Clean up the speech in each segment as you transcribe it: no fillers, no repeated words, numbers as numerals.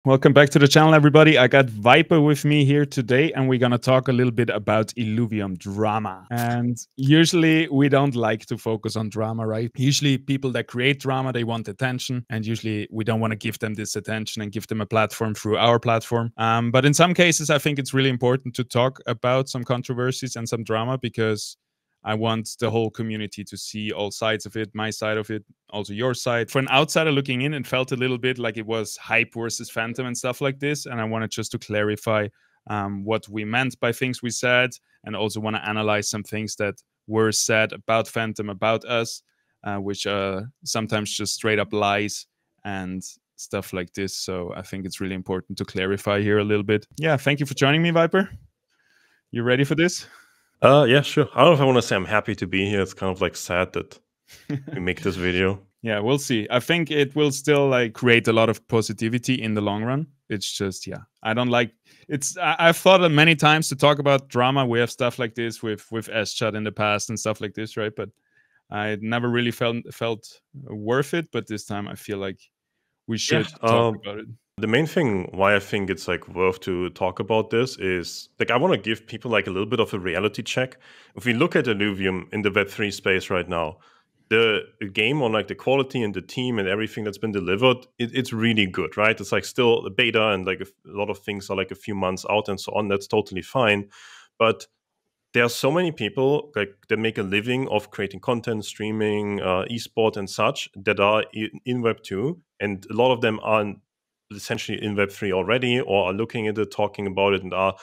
Welcome back to the channel, everybody. I got Viper with me here today, and we're going to talk a little bit about Illuvium drama. And usually we don't like to focus on drama, right? Usually people that create drama, they want attention, and usually we don't want to give them this attention and give them a platform through our platform. But in some cases, I think it's really important to talk about some controversies and some drama, because I want the whole community to see all sides of it, my side of it, also your side. For an outsider looking in, it felt a little bit like it was hype versus Phantom and stuff like this. And I wanted just to clarify what we meant by things we said, and also want to analyze some things that were said about Phantom, about us, which are sometimes just straight up lies and stuff like this. So I think it's really important to clarify here a little bit. Yeah, thank you for joining me, Viper. You ready for this? Yeah, sure. I don't know if I want to say I'm happy to be here. It's kind of like sad that we make this video. Yeah, we'll see. I think it will still like create a lot of positivity in the long run. It's just, yeah, I don't like it's. I've thought many times to talk about drama. We have stuff like this with S-Chat in the past and stuff like this, right? But I never really felt worth it. But this time, I feel like we should talk about it. The main thing why I think it's like worth to talk about this is like I want to give people like a little bit of a reality check. If we look at Illuvium in the Web3 space right now, the game on like the quality and the team and everything that's been delivered, it's really good, right? It's like still a beta and like a lot of things are like a few months out and so on. That's totally fine. But there are so many people like that make a living of creating content, streaming, esport and such that are in Web 2. And a lot of them are essentially in Web 3 already, or are looking at it, talking about it, and are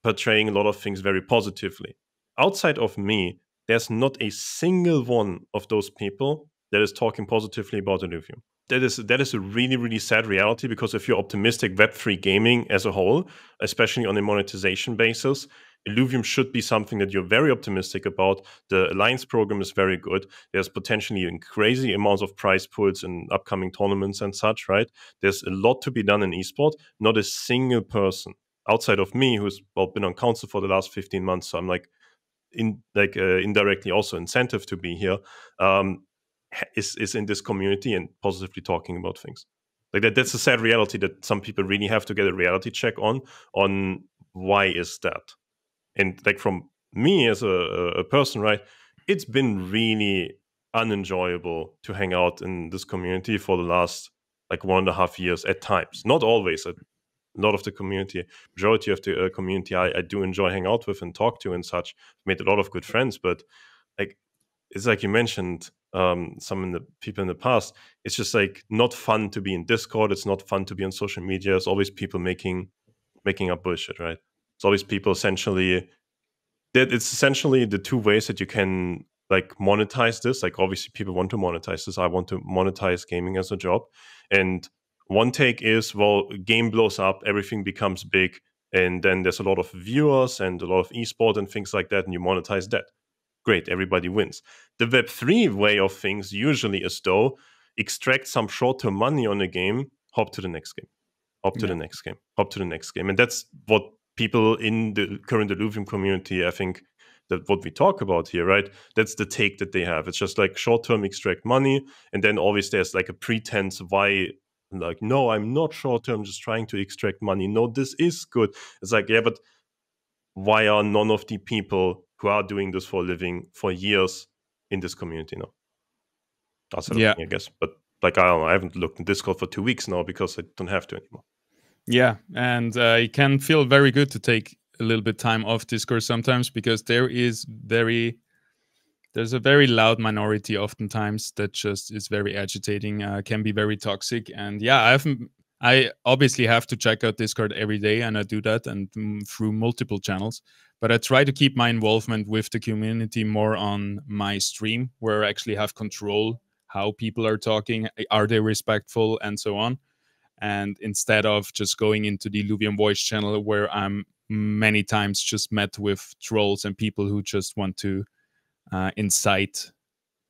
portraying a lot of things very positively. Outside of me, there's not a single one of those people that is talking positively about Illuvium. That is a really, really sad reality, because if you're optimistic Web3 gaming as a whole, especially on a monetization basis, Illuvium should be something that you're very optimistic about. The Alliance program is very good. There's potentially crazy amounts of prize pools in upcoming tournaments and such, right? There's a lot to be done in esport. Not a single person outside of me, who's been on council for the last 15 months, so I'm like indirectly also incentive to be here, is in this community and positively talking about things. Like that's a sad reality that some people really have to get a reality check on why is that. And like from me as a person, right, it's been really unenjoyable to hang out in this community for the last like 1.5 years at times. Not always. A lot of the community, majority of the community, I do enjoy hang out with and talk to and such. Made a lot of good friends, but like it's like you mentioned, some of the people in the past, it's just like not fun to be in Discord. It's not fun to be on social media. There's always people making up bullshit, right? It's always people essentially. It's essentially the two ways that you can like monetize this. Like obviously people want to monetize this. I want to monetize gaming as a job. And one take is, well, game blows up, everything becomes big, and then there's a lot of viewers and a lot of esport and things like that, and you monetize that. Great, everybody wins. The Web3 way of things usually is though, extract some short-term money on a game, hop to the next game, hop to the next game, hop to the next game. And that's what people in the current Illuvium community, I think that what we talk about here, right? That's the take that they have. It's just like short-term extract money, and then always there's like a pretense why, like, no, I'm not short-term, just trying to extract money. No, this is good. It's like, yeah, but why are none of the people who are doing this for a living for years in this community now? Outside of me, I guess. But like, I don't know, I haven't looked in Discord for 2 weeks now because I don't have to anymore. Yeah, and it can feel very good to take a little bit time off Discord sometimes, because there's a very loud minority oftentimes that just is very agitating, can be very toxic. And yeah, I obviously have to check out Discord every day, and I do that and through multiple channels. But I try to keep my involvement with the community more on my stream, where I actually have control how people are talking, are they respectful, and so on. And instead of just going into the Illuvium voice channel, where I'm many times just met with trolls and people who just want to incite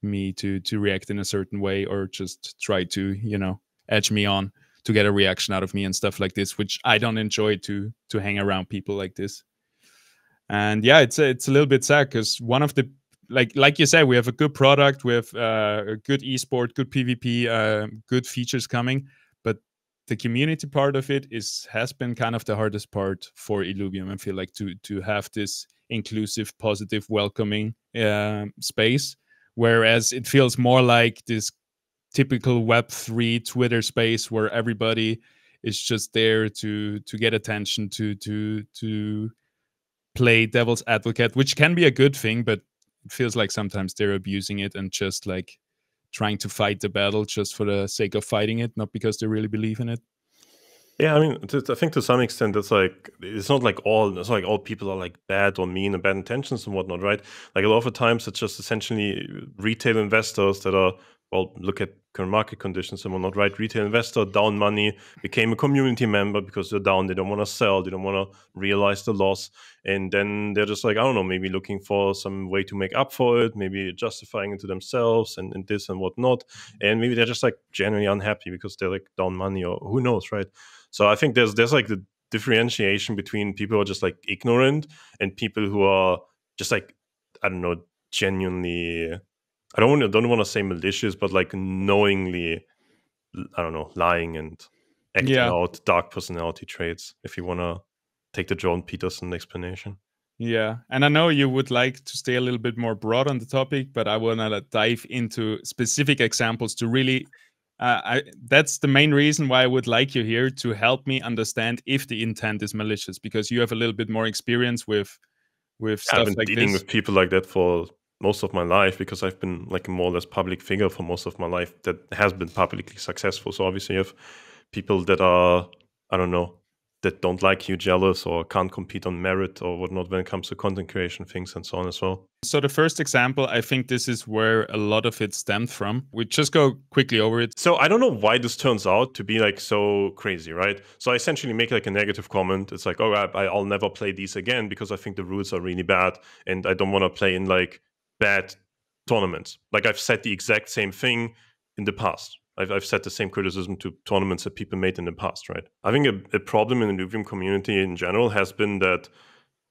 me to react in a certain way, or just try to, edge me on to get a reaction out of me and stuff like this, which I don't enjoy to hang around people like this. And yeah, it's a little bit sad, because one of the, like you said, we have a good product, we have a good esport, good PvP, good features coming, but the community part of it has been kind of the hardest part for Illuvium. I feel like to have this inclusive, positive, welcoming space, whereas it feels more like this typical Web3 Twitter space where everybody is just there to get attention, to play devil's advocate, which can be a good thing, but it feels like sometimes they're abusing it and just like trying to fight the battle just for the sake of fighting it, not because they really believe in it. Yeah, I mean, I think to some extent it's not like all people are like bad or mean and bad intentions and whatnot, right? Like a lot of the times it's just essentially retail investors that are, well, look at current market conditions and whatnot, right? Retail investor down money, became a community member because they're down, they don't want to sell, they don't want to realize the loss, and then they're just like, I don't know, maybe looking for some way to make up for it, maybe justifying it to themselves and this and whatnot, and maybe they're just like genuinely unhappy because they're like down money or who knows, right? So I think there's like the differentiation between people who are just like ignorant and people who are just like, I don't know, genuinely, I don't want to say malicious, but like knowingly, I don't know, lying and acting Yeah. out dark personality traits, if you want to take the Jordan Peterson explanation. Yeah, and I know you would like to stay a little bit more broad on the topic, but I want to dive into specific examples to really. That's the main reason why I would like you here, to help me understand if the intent is malicious, because you have a little bit more experience with I've stuff been like dealing this. with people like that for most of my life because I've been like a more or less public figure for most of my life that has been publicly successful. So obviously you have people that are, I don't know, that don't like you, jealous, or can't compete on merit or whatnot when it comes to content creation things and so on as well. So the first example, I think this is where a lot of it stemmed from. We just go quickly over it. So I don't know why this turns out to be like so crazy, right? So I essentially make like a negative comment. It's like, oh, I'll never play these again because I think the rules are really bad and I don't want to play in like bad tournaments. Like I've said the exact same thing in the past. I've said the same criticism to tournaments that people made in the past, right? I think a problem in the Illuvium community in general has been that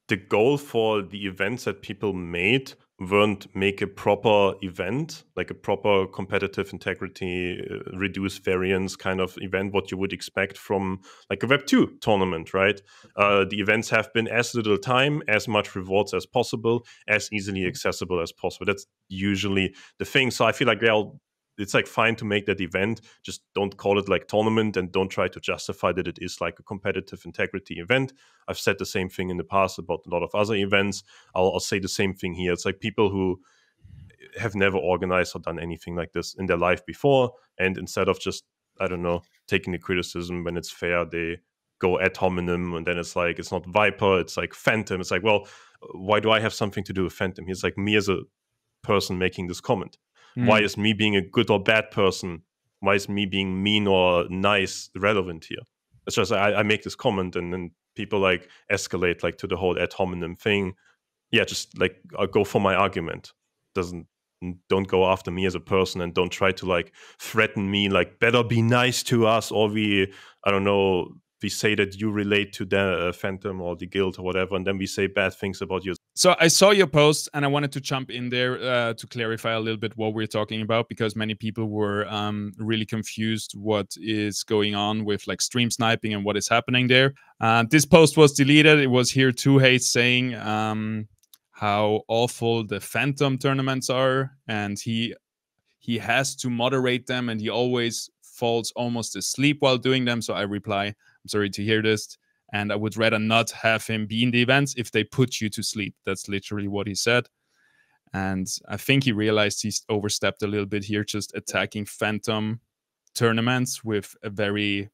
the goal for the events that people made weren't make a proper event, like a proper competitive integrity, reduce variance kind of event, what you would expect from like a Web2 tournament, right? The events have been as little time, as much rewards as possible, as easily accessible as possible. That's usually the thing. So I feel like it's like fine to make that event, just don't call it like tournament and don't try to justify that it is like a competitive integrity event. I've said the same thing in the past about a lot of other events. I'll say the same thing here. It's like people who have never organized or done anything like this in their life before, and instead of just, I don't know, taking the criticism when it's fair, they go ad hominem, and then it's like, it's not Viper, it's like Phantom. It's like, well, why do I have something to do with Phantom? He's like, me as a person making this comment. Why is me being a good or bad person? Why is me being mean or nice relevant here? It's just I make this comment and then people like escalate like to the whole ad hominem thing. Yeah, just like I'll go for my argument. Don't go after me as a person and don't try to like threaten me like better be nice to us, or I don't know, we say that you relate to the Phantom or the guild or whatever, and then we say bad things about you. So I saw your post and I wanted to jump in there to clarify a little bit what we're talking about, because many people were really confused what is going on with like stream sniping and what is happening there. This post was deleted. It was here too, Hayes saying how awful the Phantom tournaments are, and he has to moderate them, and he always falls almost asleep while doing them. So I reply, I'm sorry to hear this, and I would rather not have him be in the events if they put you to sleep. That's literally what he said. And I think he realized he's overstepped a little bit here, just attacking Phantom tournaments with a very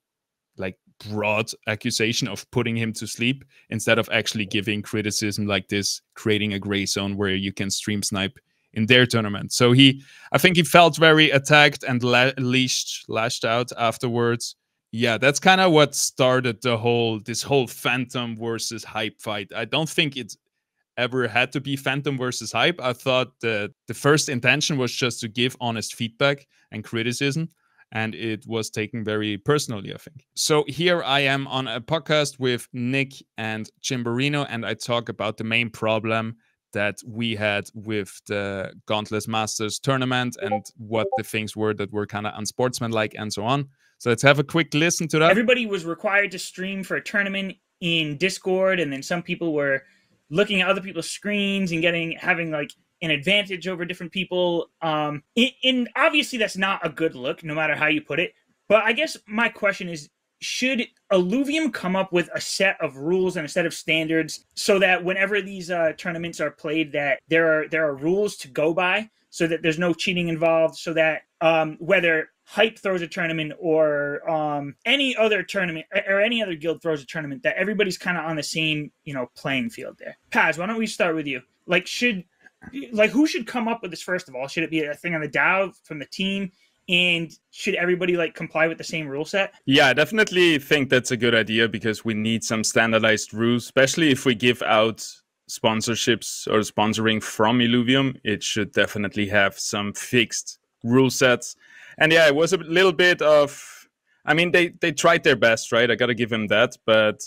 like broad accusation of putting him to sleep, instead of actually giving criticism like this, creating a gray zone where you can stream snipe in their tournament. So I think he felt very attacked and lashed out afterwards. Yeah, that's kind of what started this whole Phantom versus Hype fight. I don't think it's ever had to be Phantom versus Hype. I thought the first intention was just to give honest feedback and criticism, and it was taken very personally, I think. So here I am on a podcast with Nick and Chimberino, and I talk about the main problem that we had with the Gauntlet Masters tournament and what the things were that were kind of unsportsmanlike and so on. So let's have a quick listen to that. Everybody was required to stream for a tournament in Discord, and then some people were looking at other people's screens and having like an advantage over different people. And obviously that's not a good look, no matter how you put it. But I guess my question is, should Illuvium come up with a set of rules and a set of standards so that whenever these tournaments are played, that there are rules to go by, so that there's no cheating involved, so that whether Hype throws a tournament or any other tournament or any other guild throws a tournament, that everybody's kind of on the same playing field there. Paz, why don't we start with you? Who should come up with this first of all? Should it be a thing on the DAO from the team? And should everybody comply with the same rule set? Yeah, I definitely think that's a good idea, because we need some standardized rules, especially if we give out sponsorships or sponsoring from Illuvium. It should definitely have some fixed rule sets. And yeah, it was a little bit of, I mean, they tried their best, right? I got to give them that. But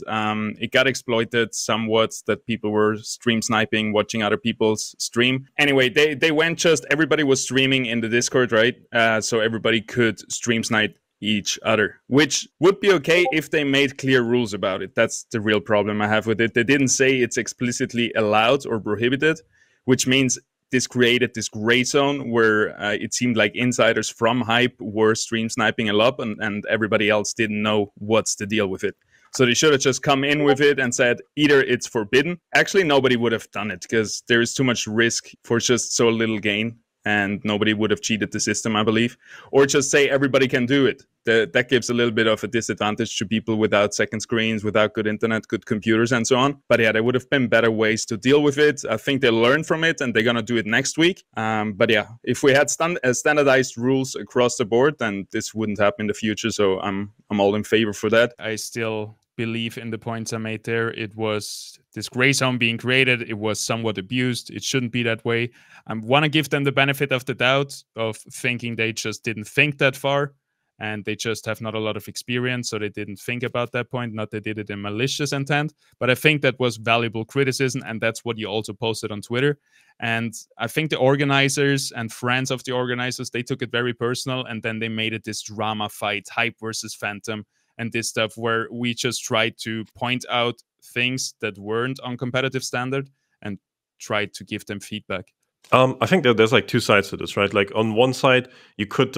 it got exploited somewhat that people were stream sniping, watching other people's stream. Anyway, they went everybody was streaming in the Discord, right? So everybody could stream snipe each other, which would be okay if they made clear rules about it. That's the real problem I have with it. They didn't say it's explicitly allowed or prohibited, which means this created this gray zone where it seemed like insiders from Hype were stream sniping a lot, and everybody else didn't know what's the deal with it. So they should have just come in with it and said either it's forbidden. Actually, nobody would have done it, because there is too much risk for just so little gain, and nobody would have cheated the system, I believe. Or just say everybody can do it. That gives a little bit of a disadvantage to people without second screens, without good internet, good computers, and so on. But yeah, there would have been better ways to deal with it. I think they learned from it, and they're going to do it next week. But yeah, if we had standardized rules across the board, then this wouldn't happen in the future. So I'm all in favor for that. I still believe in the points I made there. It was this gray zone being created. It was somewhat abused. It shouldn't be that way. I want to give them the benefit of the doubt of thinking they just didn't think that far, and they just have not a lot of experience, so they didn't think about that point. Not they did it in malicious intent, but I think that was valuable criticism, and that's what you also posted on Twitter. And I think the organizers and friends of the organizers, they took it very personal, and then they made it this drama fight, Hype versus Phantom, and this stuff where we just tried to point out things that weren't on competitive standard and tried to give them feedback. I think that there's two sides to this, right? On one side, you could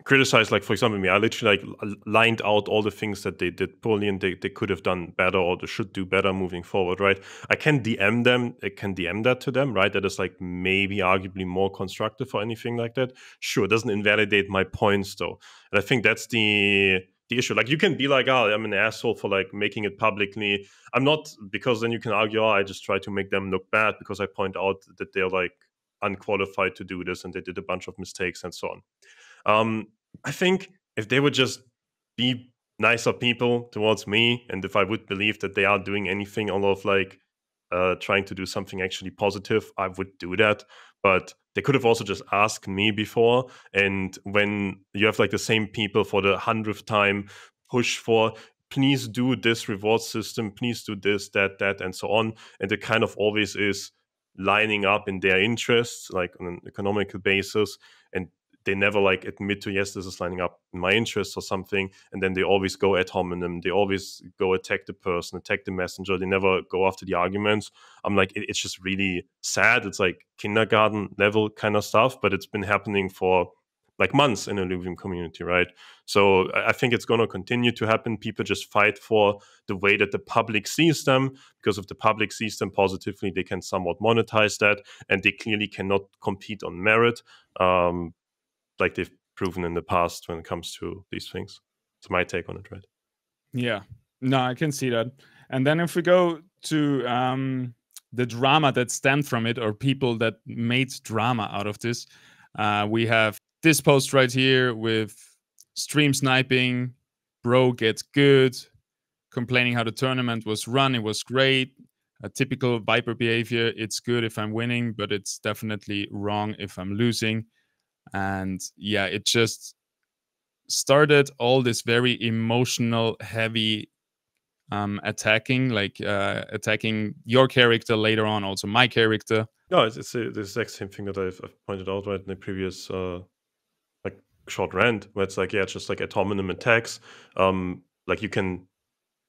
criticize, for example, me. I literally lined out all the things that they did poorly and they could have done better, or they should do better moving forward, right? I can DM them. I can DM that to them, right? That is maybe arguably more constructive or anything like that. Sure, it doesn't invalidate my points though. And I think that's the issue. You can be oh, I'm an asshole for making it publicly. I'm not, because then you can argue, oh, I just try to make them look bad because I point out that they're unqualified to do this and they did a bunch of mistakes and so on. I think if they would just be nicer people towards me, and if I would believe that they are doing anything all of trying to do something actually positive, I would do that. But they could have also just asked me before. And when you have the same people for the 100th time push for, please do this reward system, please do this, that, and so on. And it kind of always is lining up in their interests, on an economical basis. And they never admit to, yes, this is lining up in my interests or something. And then they always go ad hominem. They always go attack the person, attack the messenger. They never go after the arguments. I'm it's just really sad. It's kindergarten level kind of stuff, but it's been happening for months in the Illuvium community, right? So I think it's going to continue to happen. People just fight for the way that the public sees them, because if the public sees them positively, they can somewhat monetize that, and they clearly cannot compete on merit. Like they've proven in the past when it comes to these things. It's my take on it, right? Yeah, no, I can see that. And then if we go to the drama that stemmed from it, or people that made drama out of this, we have this post right here with stream sniping, bro gets good, complaining how the tournament was run, it was great, a typical Viper behavior, it's good if I'm winning, but it's definitely wrong if I'm losing. And yeah, it just started all this very emotional, heavy attacking, attacking your character, later on also my character. No, it's the exact same thing that I've pointed out right in the previous short rant where it's like, yeah, it's just like ad hominem attacks. Like you can,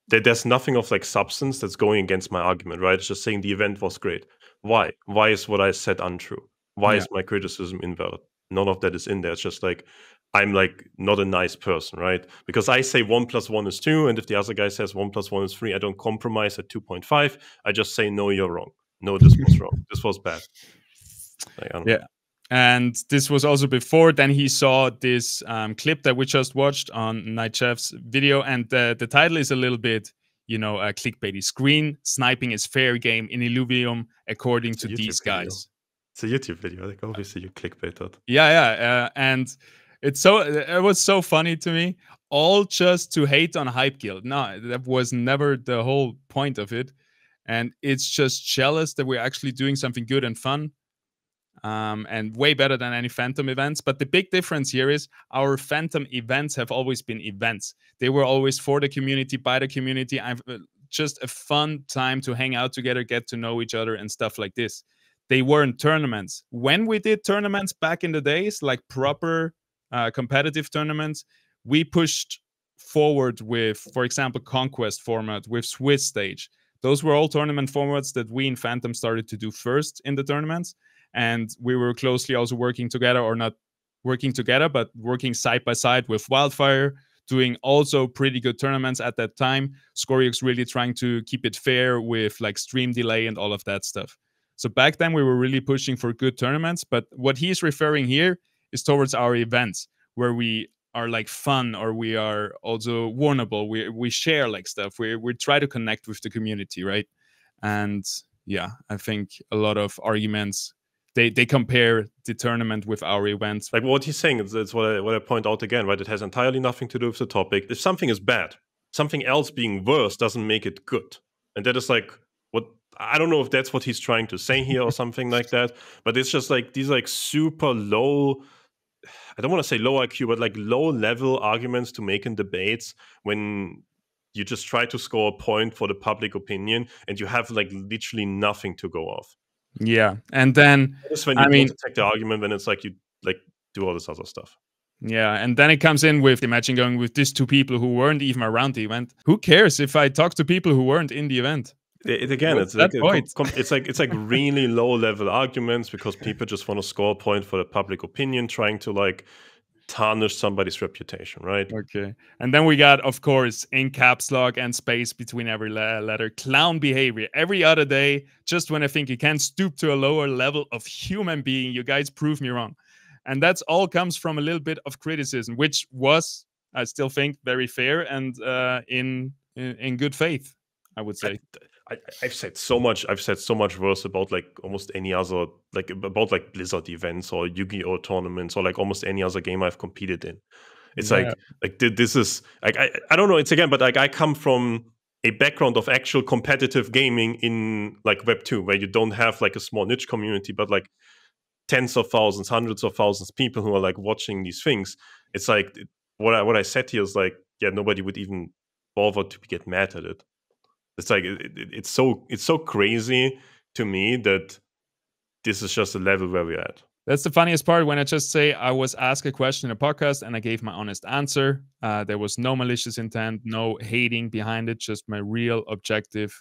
there's nothing of like substance that's going against my argument, right? It's just saying the event was great. Why? Why is what I said untrue? Why Yeah. is my criticism invalid? None of that is in there. It's just like I'm like not a nice person, right? Because I say 1 + 1 is 2, and if the other guy says 1 + 1 is 3, I don't compromise at 2.5. I just say, no, you're wrong. No, this was wrong. This was bad. Like, I don't know. Yeah. And this was also before then he saw this clip that we just watched on Night Chef's video, and the title is a little bit, clickbaity. Screen sniping is fair game in Illuvium according to these guys. It's a YouTube video. Like obviously you clickbait that. Yeah. And it was so funny to me, all just to hate on Hype Guild. No, that was never the whole point of it. And it's just jealous that we're actually doing something good and fun. And way better than any Phantom events. But the big difference here is our Phantom events have always been events. They were always for the community, by the community. Just a fun time to hang out together, get to know each other and stuff like this. They weren't tournaments. When we did tournaments back in the days, like proper competitive tournaments, we pushed forward with, for example, Conquest format, with Swiss stage. Those were all tournament formats that we in Phantom started to do first in the tournaments. And we were closely also working together, or not working together, but working side by side with Wildfire, doing also pretty good tournaments at that time. Scoriox really trying to keep it fair with like stream delay and all of that stuff. So back then we were really pushing for good tournaments. But what he's referring here is towards our events where we are like fun, or we are also vulnerable. We share like stuff. We try to connect with the community, right? And yeah, I think a lot of arguments, they compare the tournament with our events. Like what he's saying is what I point out again, right? It has entirely nothing to do with the topic. If something is bad, something else being worse doesn't make it good. And that is like what, I don't know if that's what he's trying to say here or something like that, but it's just like these like super low, I don't want to say low IQ, but like low level arguments to make in debates when you just try to score a point for the public opinion and you have like literally nothing to go off. Yeah, and then just when you don't attack the argument, when it's like you like do all this other stuff. Yeah, and then it comes in with, imagine going with these two people who weren't even around the event. Who cares if I talk to people who weren't in the event? It's like really low level arguments because people just want to score a point for the public opinion, trying to like tarnish somebody's reputation, right? Okay. And then we got, of course, in caps lock and space between every letter, clown behavior. Every other day, just when I think you can stoop to a lower level of human being, you guys prove me wrong. And that's all comes from a little bit of criticism, which was, I still think, very fair and in good faith, I would say. I've said so much worse about like almost any other, like about like Blizzard events or Yu-Gi-Oh tournaments or like almost any other game I've competed in. It's like this is like I don't know. It's again, but like I come from a background of actual competitive gaming in like Web 2, where you don't have like a small niche community, but like tens of thousands, hundreds of thousands of people who are like watching these things. It's like what I said here is like, yeah, nobody would even bother to get mad at it. It's like it's so crazy to me that this is just the level where we're at. That's the funniest part, when I just say I was asked a question in a podcast and I gave my honest answer. There was no malicious intent, no hating behind it, just my real objective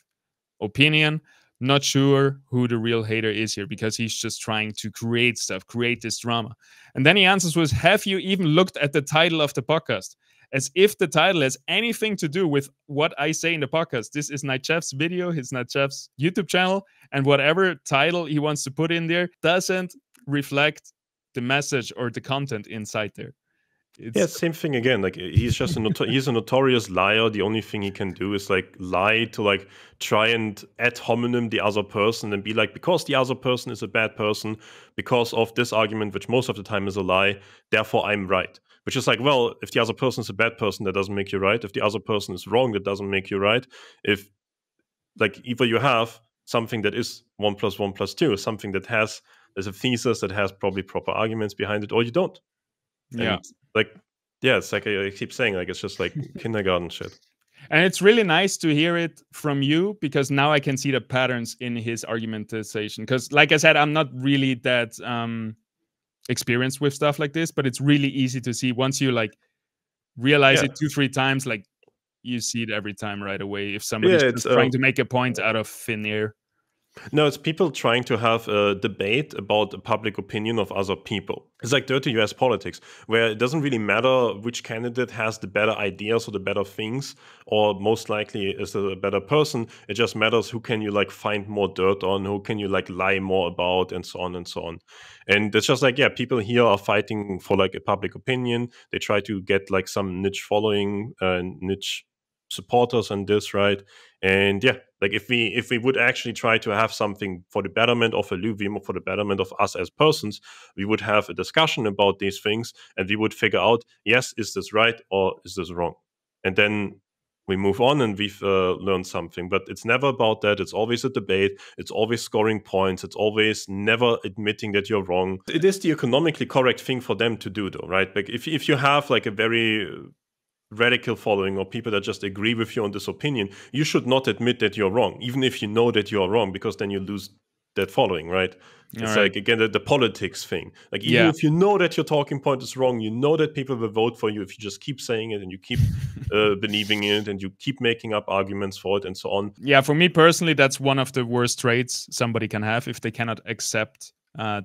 opinion. Not sure who the real hater is here, because he's just trying to create stuff, create this drama. And then he answers with, have you even looked at the title of the podcast? As if the title has anything to do with what I say in the podcast. This is Night Chef's video, his Night Chef's YouTube channel, and whatever title he wants to put in there doesn't reflect the message or the content inside there. Yeah, same thing again. Like he's just he's a notorious liar. The only thing he can do is like lie to like try and ad hominem the other person and be like, because the other person is a bad person, because of this argument, which most of the time is a lie, therefore I'm right. Which is like, well, if the other person is a bad person, that doesn't make you right. If the other person is wrong, that doesn't make you right. If like either you have something that is 1 + 1 + 2, something that there's a thesis that has probably proper arguments behind it, or you don't. Yeah. And like, yeah, it's like I keep saying, like it's just like kindergarten shit. And it's really nice to hear it from you, because now I can see the patterns in his argumentation. Because like I said, I'm not really that experienced with stuff like this, but it's really easy to see once you like realize it 2-3 times, like you see it every time right away if somebody's just trying to make a point out of thin air. No, it's people trying to have a debate about the public opinion of other people. It's like dirty US politics, where it doesn't really matter which candidate has the better ideas or the better things, or most likely is a better person. It just matters who can you like find more dirt on, who can you like lie more about, and so on and so on. And it's just like, yeah, people here are fighting for like a public opinion. They try to get like some niche following, niche supporters and this, right? And yeah, like if we would actually try to have something for the betterment of Illuvium or for the betterment of us as persons, we would have a discussion about these things and we would figure out, yes, is this right or is this wrong? And then we move on and we've learned something. But it's never about that. It's always a debate. It's always scoring points. It's always never admitting that you're wrong. It is the economically correct thing for them to do, though, right? Like if you have like a very radical following or people that just agree with you on this opinion, you should not admit that you're wrong, even if you know that you're wrong, because then you lose that following, right? It's like, again, the politics thing. Like, even if you know that your talking point is wrong, you know that people will vote for you if you just keep saying it and you keep believing it and you keep making up arguments for it and so on. Yeah, for me personally, that's one of the worst traits somebody can have if they cannot accept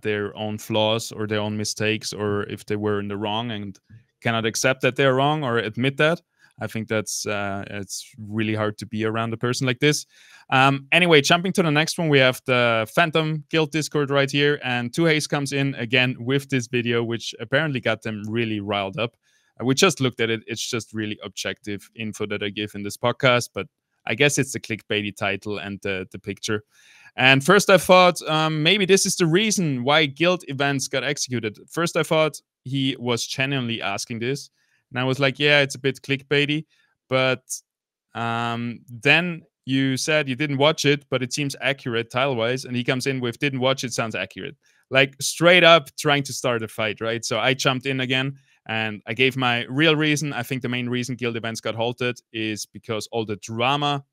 their own flaws or their own mistakes, or if they were in the wrong and cannot accept that they're wrong or admit that. I think that's it's really hard to be around a person like this. Anyway, jumping to the next one, we have the Phantom Guild Discord right here, and 2Haze comes in again with this video, which apparently got them really riled up. We just looked at it. It's just really objective info that I give in this podcast, but I guess it's the clickbaity title and the picture. And first I thought maybe this is the reason why guild events got executed. First I thought he was genuinely asking this. And I was like, yeah, it's a bit clickbaity. But then you said you didn't watch it, but it seems accurate tile-wise. And he comes in with didn't watch it, sounds accurate. Like straight up trying to start a fight, right? So I jumped in again and I gave my real reason. I think the main reason guild events got halted is because all the drama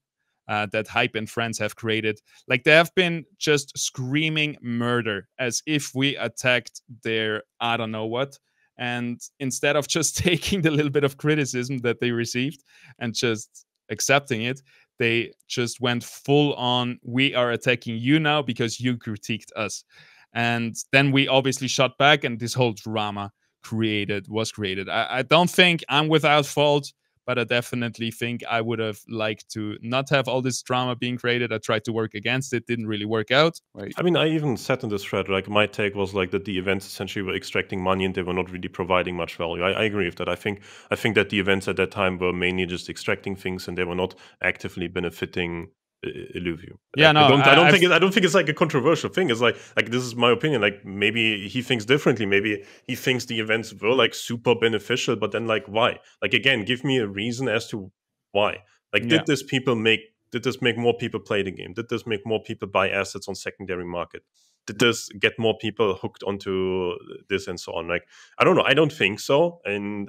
that Hype and friends have created. Like they have been just screaming murder as if we attacked their I don't know what. And instead of just taking the little bit of criticism that they received and just accepting it, they just went full on, we are attacking you now because you critiqued us. And then we obviously shot back and this whole drama was created. I don't think I'm without fault, but I definitely think I would have liked to not have all this drama being created. I tried to work against it, didn't really work out. I mean, I even said in this thread, like my take was like that the events essentially were extracting money and they were not really providing much value. I agree with that. I think that the events at that time were mainly just extracting things and they were not actively benefiting Illuvium. Yeah, no, I don't think it's like a controversial thing. It's like this is my opinion. Like maybe he thinks differently. Maybe he thinks the events were like super beneficial, but then like why? Like again, give me a reason as to why. Like did this make more people play the game? Did this make more people buy assets on secondary market? Did this get more people hooked onto this and so on? Like I don't know. I don't think so. And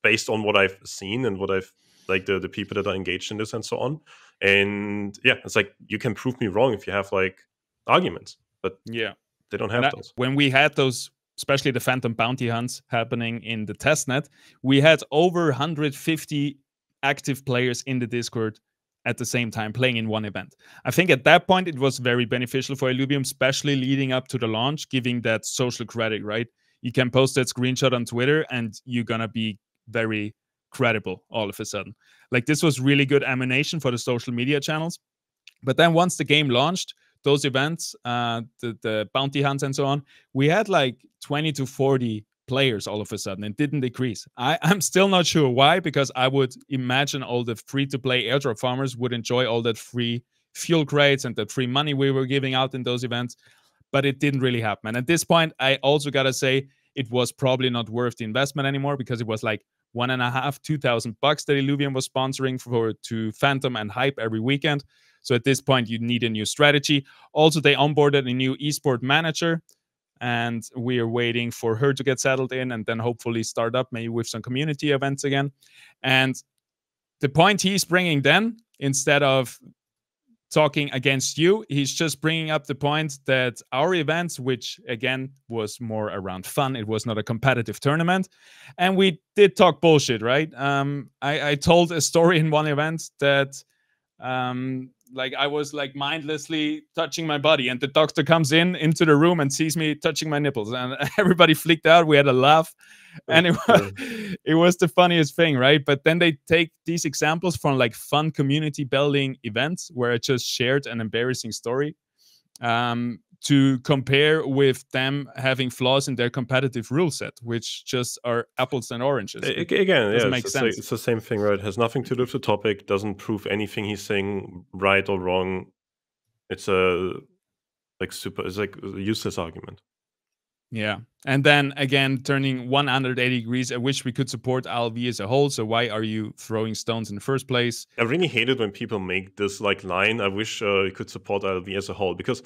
based on what I've seen and what I've like the people that are engaged in this and so on. And yeah, it's like you can prove me wrong if you have like arguments, but yeah, they don't have those. When we had those, especially the Phantom bounty hunts happening in the testnet, we had over 150 active players in the Discord at the same time playing in one event. I think at that point it was very beneficial for Illuvium, especially leading up to the launch, giving that social credit, right? You can post that screenshot on Twitter and you're gonna be very credible all of a sudden. Like this was really good ammunition for the social media channels. But then once the game launched, those events, the bounty hunts and so on, we had like 20 to 40 players all of a sudden and didn't decrease. I'm still not sure why, because I would imagine all the free-to-play airdrop farmers would enjoy all that free fuel crates and that free money we were giving out in those events, but it didn't really happen. And at this point, I also gotta say it was probably not worth the investment anymore, because it was like $1,500-2,000 that Illuvium was sponsoring to Phantom and Hype every weekend. So at this point, you need a new strategy. Also, they onboarded a new esport manager, and we are waiting for her to get settled in and then hopefully start up maybe with some community events again. And the point he's bringing then, instead of talking against you. He's just bringing up the point that our events, which again was more around fun, it was not a competitive tournament, and we did talk bullshit, right? I told a story in one event that like I was like mindlessly touching my body, and the doctor comes into the room and sees me touching my nipples, and everybody flipped out. We had a laugh, and it was the funniest thing, right? But then they take these examples from like fun community building events where I just shared an embarrassing story to compare with them having flaws in their competitive rule set, which just are apples and oranges. Again, yeah, make sense. it's the same thing, right? It has nothing to do with the topic, doesn't prove anything he's saying right or wrong. It's it's like a useless argument. Yeah. And then again, turning 180 degrees, I wish we could support LV as a whole. So why are you throwing stones in the first place? I really hate it when people make this like line. I wish you could support LV as a whole, because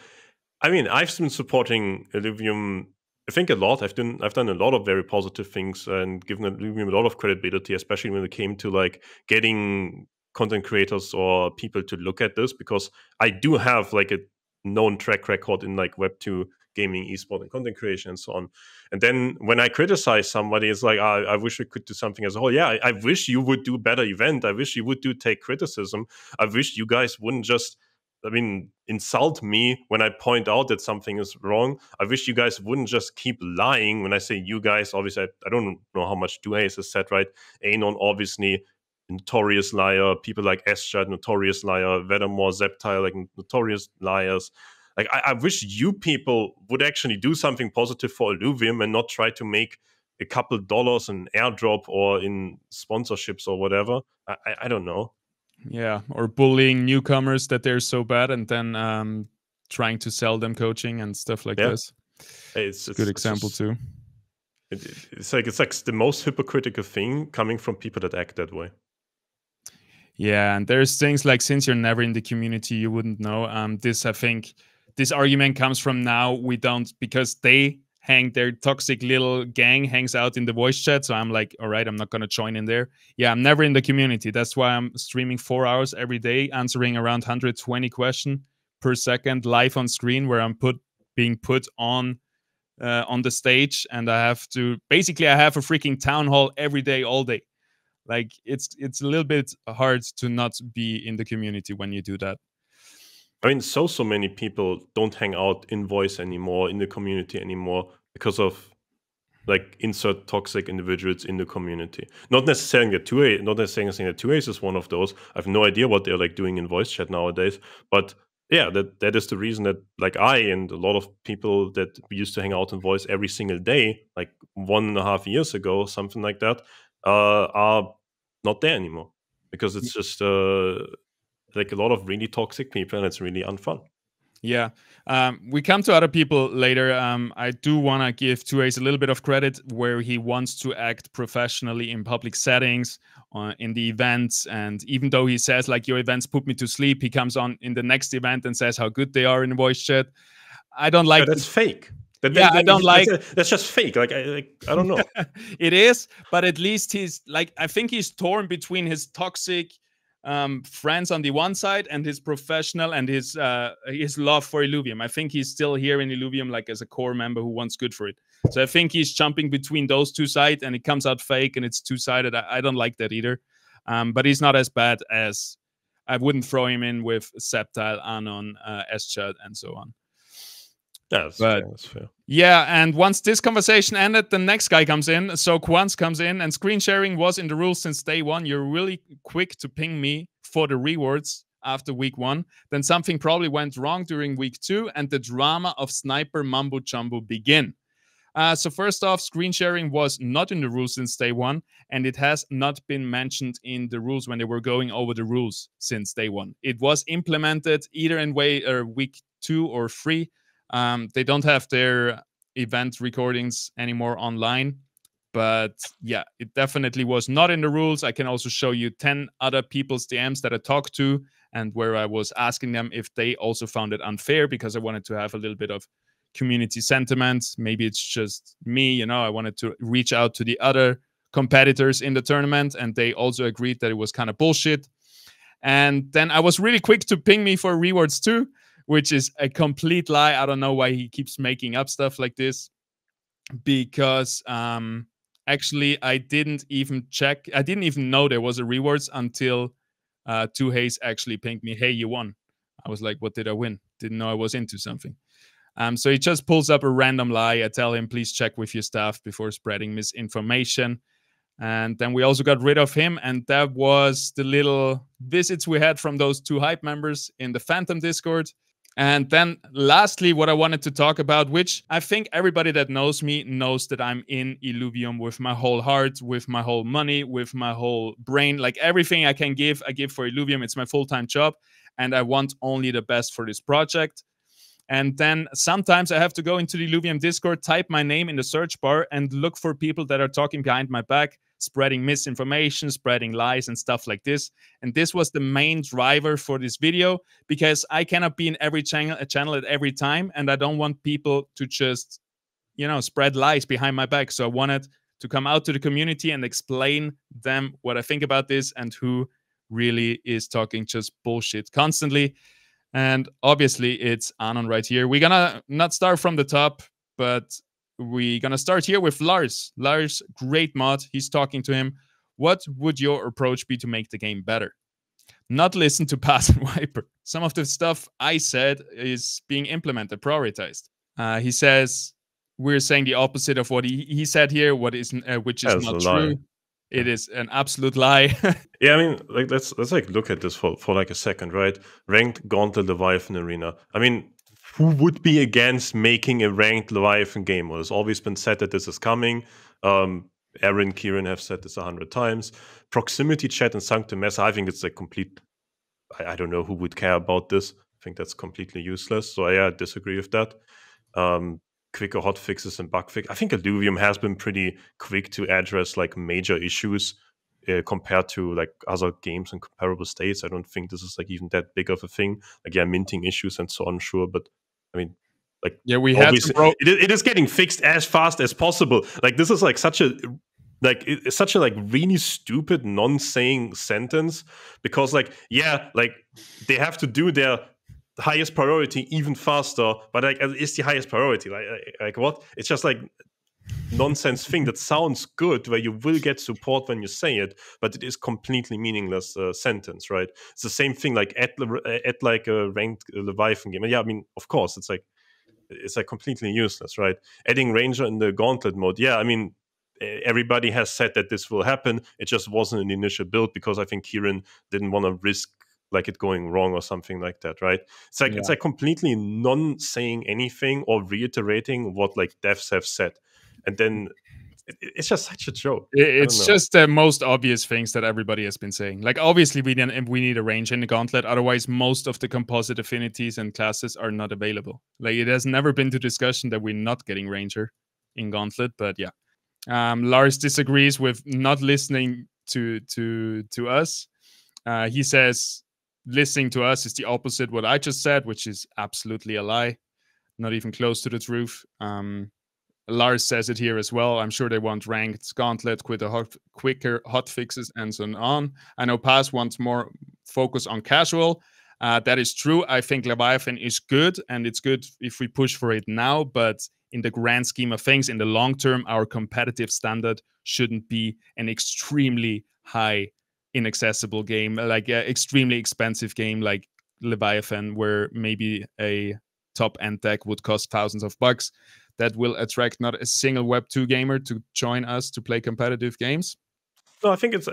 I mean, I've been supporting Illuvium, I think, a lot. I've done a lot of very positive things and given Illuvium a lot of credibility, especially when it came to like getting content creators or people to look at this, because I do have like a known track record in like Web2 gaming, esport, and content creation and so on. And then when I criticize somebody, it's like, I wish we could do something as a whole. Yeah, I wish you would do a better event. I wish you would take criticism. I wish you guys wouldn't just, I mean, insult me when I point out that something is wrong. I wish you guys wouldn't just keep lying. When I say you guys, obviously, I don't know how much Duace has said, right? Anon, obviously, notorious liar. People like Eschat, notorious liar. Vedamore, Zeptile, like notorious liars. Like, I wish you people would actually do something positive for Illuvium and not try to make a couple dollars in airdrop or in sponsorships or whatever. I don't know. Yeah, or bullying newcomers that they're so bad, and then trying to sell them coaching and stuff like this. It's a good example too. It's like the most hypocritical thing coming from people that act that way. Yeah, and there's things like, since you're never in the community, you wouldn't know. I think this argument comes from now. We don't, because they hang, their toxic little gang hangs out in the voice chat. So I'm like, all right, I'm not going to join in there. Yeah, I'm never in the community. That's why I'm streaming 4 hours every day, answering around 120 questions per second live on screen, where I'm being put on the stage, and I have to basically, I have a freaking town hall every day, all day. Like it's a little bit hard to not be in the community when you do that. I mean, so many people don't hang out in voice anymore, in the community anymore, because of like insert toxic individuals in the community. Not necessarily that 2Ace is one of those. I have no idea what they're like doing in voice chat nowadays. But yeah, that is the reason that like I and a lot of people that used to hang out in voice every single day, like 1.5 years ago, something like that, are not there anymore. Because it's just like a lot of really toxic people, and it's really unfun. Yeah, we come to other people later. I do want to give 2Ace a little bit of credit where he wants to act professionally in public settings, in the events. And even though he says like, your events put me to sleep, he comes on in the next event and says how good they are in voice chat. I don't like that's fake. I don't like. That's just fake. Like I don't know. It is, but at least he's like, I think he's torn between his toxic friends on the one side and his professional and his love for Illuvium. I think he's still here in Illuvium like as a core member who wants good for it. So I think he's jumping between those two sides, and it comes out fake and it's two-sided. I don't like that either. But he's not as bad as, I wouldn't throw him in with Septile, Anon, Eschat, and so on. Yeah, that's fair. Yeah, and once this conversation ended, the next guy comes in. So Quants comes in, and screen sharing was in the rules since day one. You're really quick to ping me for the rewards after week 1. Then something probably went wrong during week 2, and the drama of sniper mumbo jumbo begin. So first off, screen sharing was not in the rules since day 1, and it has not been mentioned in the rules when they were going over the rules since day 1. It was implemented either in week 2 or 3. They don't have their event recordings anymore online, but yeah, it definitely was not in the rules. I can also show you 10 other people's DMs that I talked to, and where I was asking them if they also found it unfair, because I wanted to have a little bit of community sentiment. Maybe it's just me, I wanted to reach out to the other competitors in the tournament, and they also agreed that it was kind of bullshit. And then I was really quick to ping me for rewards too, which is a complete lie. I don't know why he keeps making up stuff like this, because actually I didn't even check. I didn't even know there was a rewards until Two Haze actually pinged me, "Hey, you won." I was like, "What did I win?" Didn't know I was into something. So he just pulls up a random lie. I tell him, "Please check with your staff before spreading misinformation." And then we also got rid of him. And that was the little visits we had from those two hype members in the Phantom Discord. And then lastly, what I wanted to talk about, which I think everybody that knows me knows that I'm in Illuvium with my whole heart, with my whole money, with my whole brain. Like everything I can give, I give for Illuvium. It's my full-time job. And I want only the best for this project. And then sometimes I have to go into the Illuvium Discord, type my name in the search bar, and look for people that are talking behind my back, spreading misinformation, spreading lies, and stuff like this. And this was the main driver for this video, because I cannot be in every channel at every time, and I don't want people to just, spread lies behind my back. So I wanted to come out to the community and explain them what I think about this and who really is talking just bullshit constantly. And obviously, it's Anon right here. We're gonna not start from the top, but we're gonna start here with Lars. Lars, great mod. He's talking to him. What would your approach be to make the game better? Not listen to Pass and Viper. Some of the stuff I said is being implemented, prioritized. He says we're saying the opposite of what he said here, which is not true. It is an absolute lie. Yeah, I mean, like let's like look at this for like a second, right? Ranked Gauntlet Leviathan Arena. I mean, who would be against making a ranked Leviathan game? Well, it's always been said that this is coming. Aaron, Kieran have said this 100 times. Proximity chat and Sanctum Mesa, I think it's like complete. I don't know who would care about this. I think that's completely useless. So yeah, I disagree with that. Quicker hotfixes and bug fix. I think Illuvium has been pretty quick to address like major issues compared to like other games in comparable states. I don't think this is like even that big of a thing. Like minting issues and so on, sure, but I mean, like we had it is getting fixed as fast as possible. Like this is like such a it's such a like really stupid non-saying sentence, because like they have to do their highest priority even faster, but like it's the highest priority. Like what? It's just like nonsense thing that sounds good, where you will get support when you say it, but it is completely meaningless sentence, right? It's the same thing like at like a ranked Leviathan game. Yeah, I mean, of course, it's like completely useless, right? Adding Ranger in the Gauntlet mode. Yeah, I mean, everybody has said that this will happen. It just wasn't an initial build because I think Kieran didn't want to risk like it going wrong or something like that, right? It's like it's like completely non-saying anything or reiterating what like devs have said, and then it's just such a joke. It's just the most obvious things that everybody has been saying. Like obviously we need a range in the Gauntlet, otherwise most of the composite affinities and classes are not available. Like it has never been to discussion that we're not getting Ranger in Gauntlet, but yeah. Lars disagrees with not listening to us. He says listening to us is the opposite what I just said, which is absolutely a lie, not even close to the truth. Lars says it here as well. I'm sure they want ranked Gauntlet, quicker hotfixes, and so on. I know Paz wants more focus on casual. That is true. I think Leviathan is good, and it's good if we push for it now, but in the grand scheme of things, in the long term, our competitive standard shouldn't be an extremely high, inaccessible game, like an extremely expensive game like Leviathan, where maybe a top-end deck would cost thousands of bucks. That will attract not a single Web 2 gamer to join us to play competitive games. No, I think it's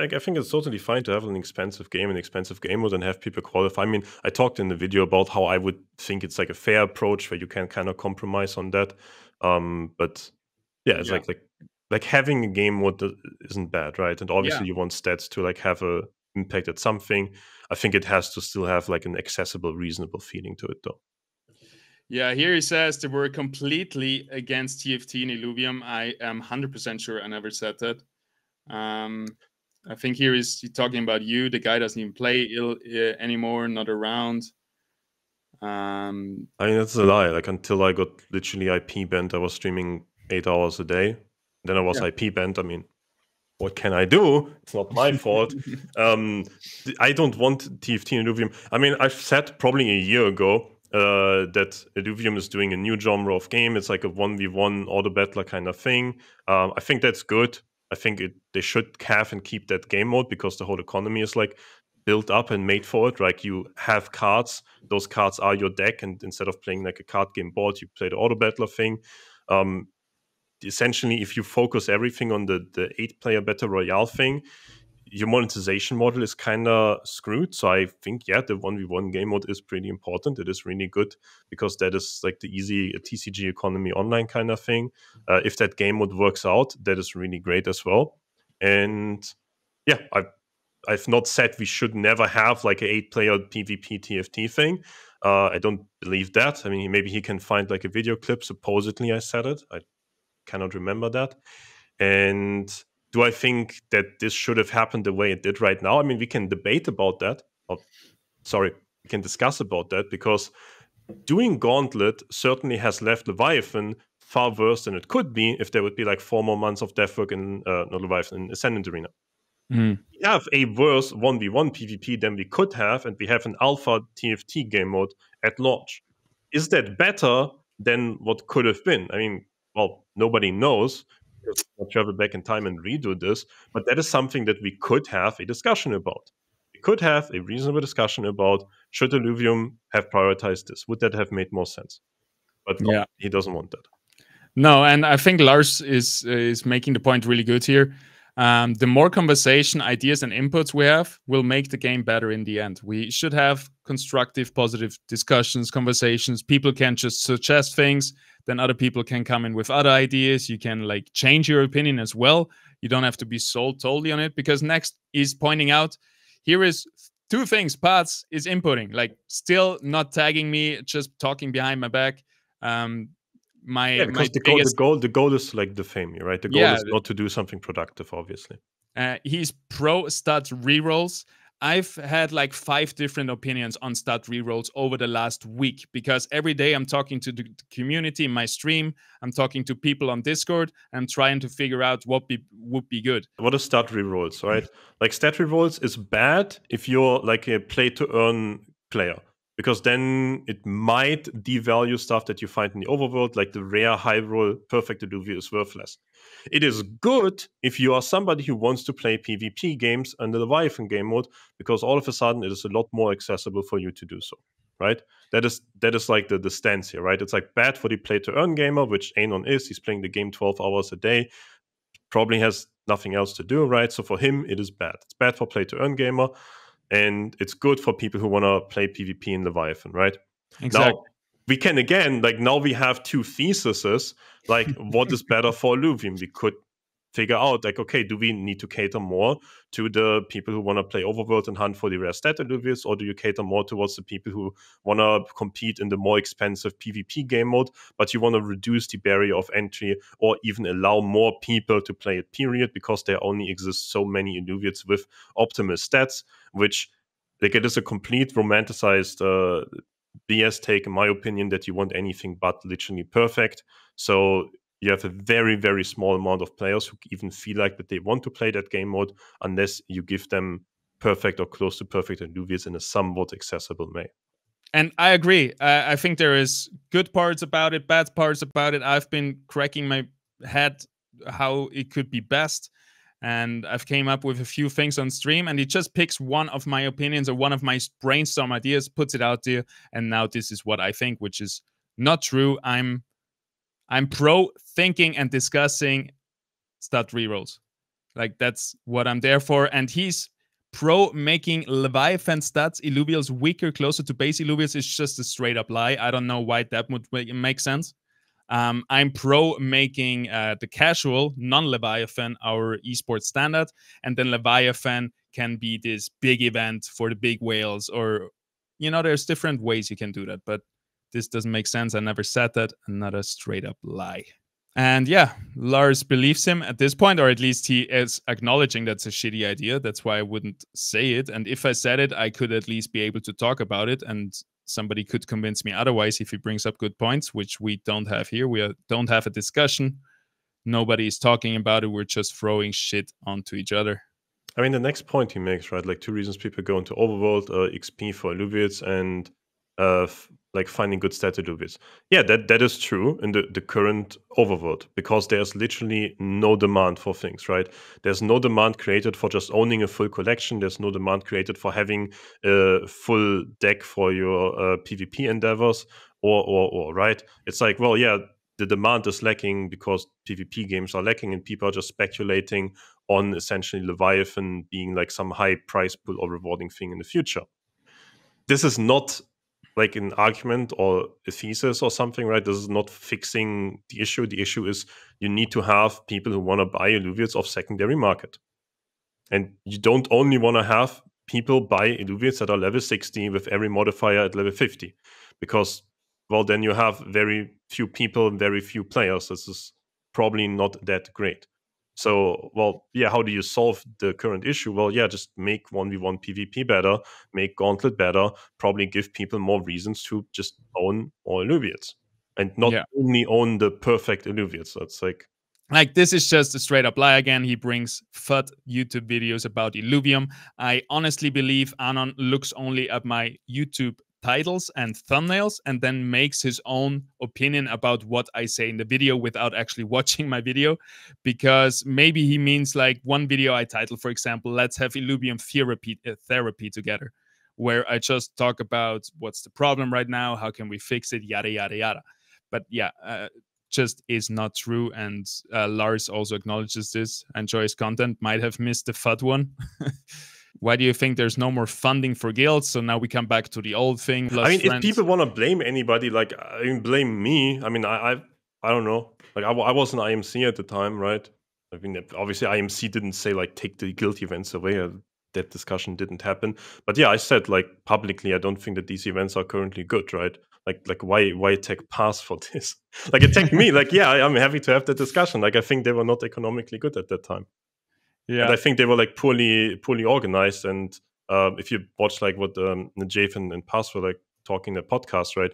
totally fine to have an expensive game mode and have people qualify. I mean, I talked in the video about how I would think it's like a fair approach where you can kind of compromise on that. But yeah, it's like having a game mode isn't bad, right? And obviously you want stats to like have a impact at something. I think it has to still have like an accessible, reasonable feeling to it, though. Yeah, here he says they were completely against TFT in Illuvium. I am 100% sure I never said that. I think here he's talking about you. The guy doesn't even play anymore, not around. I mean, that's a lie. Like until I got literally IP banned, I was streaming 8 hours a day. Then I was IP banned. I mean, what can I do? It's not my fault. I don't want TFT and Illuvium. I mean, I've said probably a year ago that Illuvium is doing a new genre of game. It's like a 1v1 auto battler kind of thing. I think that's good. I think they should have and keep that game mode because the whole economy is like built up and made for it. Like you have cards, those cards are your deck, and instead of playing like a card game board, you play the auto battler thing. Essentially, if you focus everything on the 8-player battle royale thing, your monetization model is kind of screwed. So I think, yeah, the 1v1 game mode is pretty important. It is really good because that is like the easy TCG economy online kind of thing. If that game mode works out, that is really great as well. And yeah, I've not said we should never have like an 8-player PvP TFT thing. I don't believe that. I mean, maybe he can find like a video clip. Supposedly I said it. I cannot remember that. And do I think that this should have happened the way it did right now? I mean, we can debate about that. We can discuss about that, because doing Gauntlet certainly has left Leviathan far worse than it could be if there would be like 4 more months of death work in not Leviathan, in Ascendant Arena. We have a worse 1v1 PvP than we could have, and we have an alpha TFT game mode at launch. Is that better than what could have been? I mean, well, nobody knows, because we'll travel back in time and redo this, but that is something that we could have a discussion about. We could have a reasonable discussion about, should Illuvium have prioritized this? Would that have made more sense? But no, he doesn't want that. No, and I think Lars is making the point really good here. The more conversation, ideas, and inputs we have will make the game better in the end. We should have constructive, positive discussions, conversations. People can just suggest things, then other people can come in with other ideas. You can like change your opinion as well. You don't have to be sold totally on it, because next is pointing out, here is 2 things. Pats is inputting, like still not tagging me, just talking behind my back. Because the goal is like the fame, right? The goal is not to do something productive, obviously. He's pro stat rerolls. I've had like 5 different opinions on stat rerolls over the last week, because every day I'm talking to the community in my stream. I'm talking to people on Discord. I'm trying to figure out what would be good. What is stat rerolls, right? Like stat rerolls is bad if you're like a play to earn player, because then it might devalue stuff that you find in the overworld, like the rare high roll perfect Illuvia is worthless. It is good if you are somebody who wants to play PvP games under the Leviathan game mode, because all of a sudden it is a lot more accessible for you to do so, right? That is like the stance here, right? It's like bad for the play to earn gamer, which Anon is. He's playing the game 12 hours a day, probably has nothing else to do, right? So for him, it is bad. It's bad for play to earn gamer. And it's good for people who want to play PvP in Leviathan, right? Exactly. Now, we can again, like now we have 2 theses, like what is better for Illuvium? We could figure out, like, okay, do we need to cater more to the people who want to play Overworld and hunt for the rare stat Illuvius, or do you cater more towards the people who want to compete in the more expensive PvP game mode, but you want to reduce the barrier of entry, or even allow more people to play it, period, because there only exist so many Illuvians with optimal stats, which, like, it is a complete romanticized BS take, in my opinion, that you want anything but literally perfect. So you have a very, very small amount of players who even feel like that they want to play that game mode, unless you give them perfect or close to perfect Illuvians in a somewhat accessible way. And I agree. I think there is good parts about it, bad parts about it. I've been cracking my head how it could be best, and I've came up with a few things on stream, and it just picks one of my opinions or one of my brainstorm ideas, puts it out there, and now this is what I think, which is not true. I'm pro thinking and discussing stat rerolls. Like, that's what I'm there for. And he's pro making Leviathan stats Illuvials weaker, closer to base Illuvials. Is just a straight up lie. I don't know why that would make sense. I'm pro making the casual non-Leviathan our esports standard, and then Leviathan can be this big event for the big whales, or, you know, there's different ways you can do that, but this doesn't make sense. I never said that. Another straight up lie. And yeah, Lars believes him at this point, or at least he is acknowledging that's a shitty idea. That's why I wouldn't say it. And if I said it, I could at least be able to talk about it, and somebody could convince me otherwise if he brings up good points, which we don't have here. We don't have a discussion nobody is talking about it. We're just throwing shit onto each other. I mean, the next point he makes, right? Like 2 reasons people go into Overworld, XP for Illuviates, and like finding good stat Illuviates. Yeah, that is true in the current Overworld, because there's literally no demand for things, right? There's no demand created for just owning a full collection. There's no demand created for having a full deck for your PvP endeavors, or right? It's like, well, yeah, the demand is lacking because PvP games are lacking, and people are just speculating on essentially Leviathan being like some high price pool or rewarding thing in the future. This is not like an argument or a thesis or something, right? This is not fixing the issue. The issue is you need to have people who want to buy Illuviates off secondary market. And you don't only want to have people buy Illuviates that are level 60 with every modifier at level 50. Because, well, then you have very few people and very few players. This is probably not that great. So, well, yeah, how do you solve the current issue? Well, yeah, just make 1v1 PvP better, make Gauntlet better, probably give people more reasons to just own all Illuviates. And not only own the perfect Illuviates. So it's like, this is just a straight up lie again. He brings FUD YouTube videos about Illuvium. I honestly believe Anon looks only at my YouTube titles and thumbnails and then makes his own opinion about what I say in the video without actually watching my video, because maybe he means like one video I title, for example, let's have Illuvium therapy together, where I just talk about what's the problem right now, how can we fix it, yada yada yada. But yeah, just is not true, and Lars also acknowledges this. Enjoy his content, might have missed the FUD one. Why do you think there's no more funding for guilds? So now we come back to the old thing. I mean, if people want to blame anybody, like, I mean, blame me. I mean, I don't know. Like, I was an IMC at the time, right? I mean, obviously IMC didn't say like take the guild events away. That discussion didn't happen. But yeah, I said like publicly, I don't think that these events are currently good, right? Like why attack Pass for this? Like, attack me. Like, yeah, I'm happy to have that discussion. Like, I think they were not economically good at that time. Yeah, and I think they were like poorly organized. And if you watch like what Najaf and Pass were like talking in the podcast, right?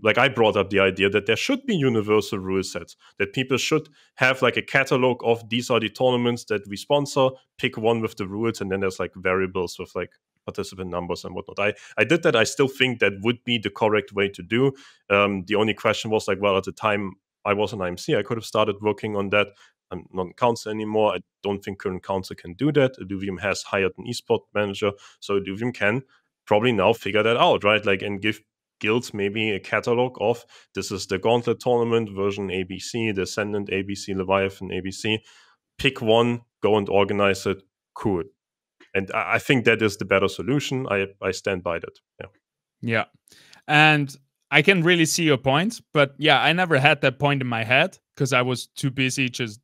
Like, I brought up the idea that there should be universal rule sets, that people should have like a catalog of these are the tournaments that we sponsor, pick one with the rules, and then there's like variables with like participant numbers and whatnot. I did that. I still think that would be the correct way to do. The only question was like, well, at the time I was an IMC, I could have started working on that. I'm not in council anymore. I don't think current council can do that. Illuvium has hired an esport manager, so Illuvium can probably now figure that out, right? Like, and give guilds maybe a catalog of, this is the Gauntlet tournament version ABC, the Ascendant ABC, Leviathan ABC. Pick one, go and organize it. Cool. And I think that is the better solution. I stand by that. Yeah. Yeah. And I can really see your point, but yeah, I never had that point in my head because I was too busy just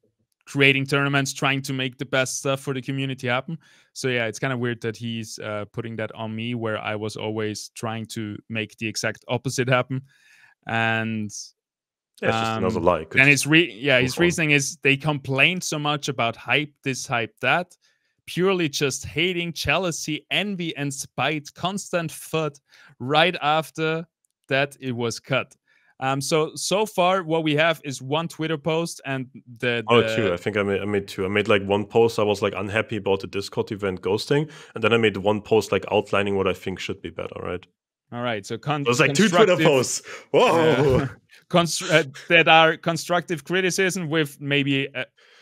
creating tournaments, trying to make the best stuff for the community happen. So yeah, it's kind of weird that he's putting that on me, where I was always trying to make the exact opposite happen. And yeah, it's just another lie. And his reasoning is they complained so much about hype this, hype that, purely just hating, jealousy, envy, and spite, constant FUD. Right after that, it was cut. So far, what we have is one Twitter post and two. I think I made two. I made like one post. I was like unhappy about the Discord event ghosting, and then I made one post like outlining what I think should be better. Right. All right. So it was like two Twitter posts. Whoa. That are constructive criticism with maybe,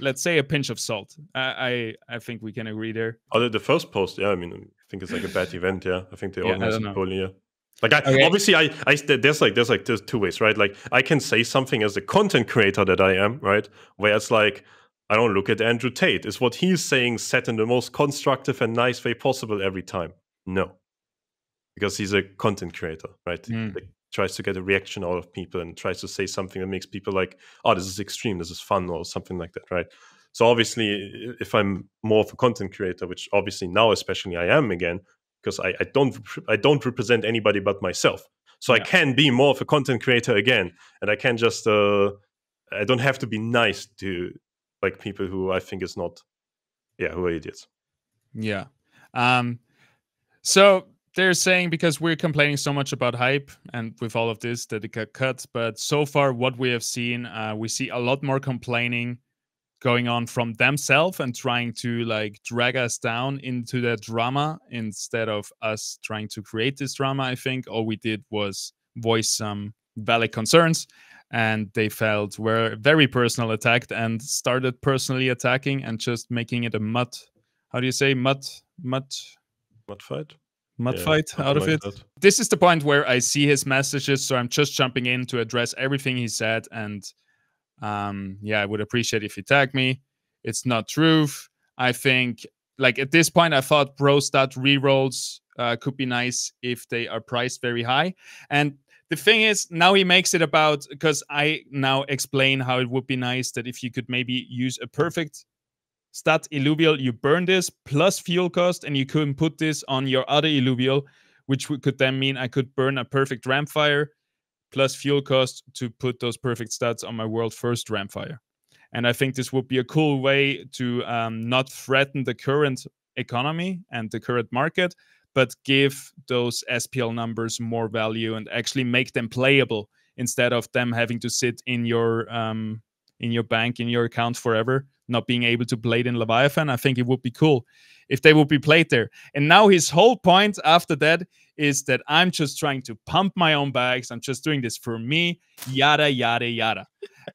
let's say, a pinch of salt. I think we can agree there. Oh, the first post, yeah. I mean, I think it's like a bad event. Yeah, I think they organized it poorly. Yeah. Like, obviously, there's two ways, right? Like, I can say something as a content creator that I am, right? Where it's like, I don't look at Andrew Tate. Is what he's saying set in the most constructive and nice way possible every time? No. Because he's a content creator, right? Like, tries to get a reaction out of people and tries to say something that makes people like, oh, this is extreme, this is fun, or something like that, right? So obviously, if I'm more of a content creator, which obviously now especially I am again, because I don't represent anybody but myself. So I can be more of a content creator again, and I can just I don't have to be nice to like people who I think is not, who are idiots. Yeah. So they're saying because we're complaining so much about hype and with all of this that it got cut. But so far, what we have seen, we see a lot more complaining going on from themselves and trying to like drag us down into the drama instead of us trying to create this drama. I think all we did was voice some valid concerns, and they felt were very personal attacked and started personally attacking and just making it a how do you say mud fight. Fight out of it. This is the point where I see his messages, so I'm just jumping in to address everything he said. And I would appreciate if you tag me. It's not truth. I think, like at this point, I thought pro stat rerolls could be nice if they are priced very high. And the thing is, now he makes it about, because I now explain how it would be nice that if you could maybe use a perfect stat Illuvial, you burn this plus fuel cost, and you couldn't put this on your other Illuvial, which could then mean I could burn a perfect Ramfire plus fuel cost to put those perfect stats on my world first Ramfire. And I think this would be a cool way to not threaten the current economy and the current market, but give those SPL numbers more value and actually make them playable instead of them having to sit in your bank, in your account forever, not being able to play it in Leviathan. I think it would be cool if they would be played there. And now his whole point after that is that I'm just trying to pump my own bags. I'm just doing this for me, yada, yada, yada.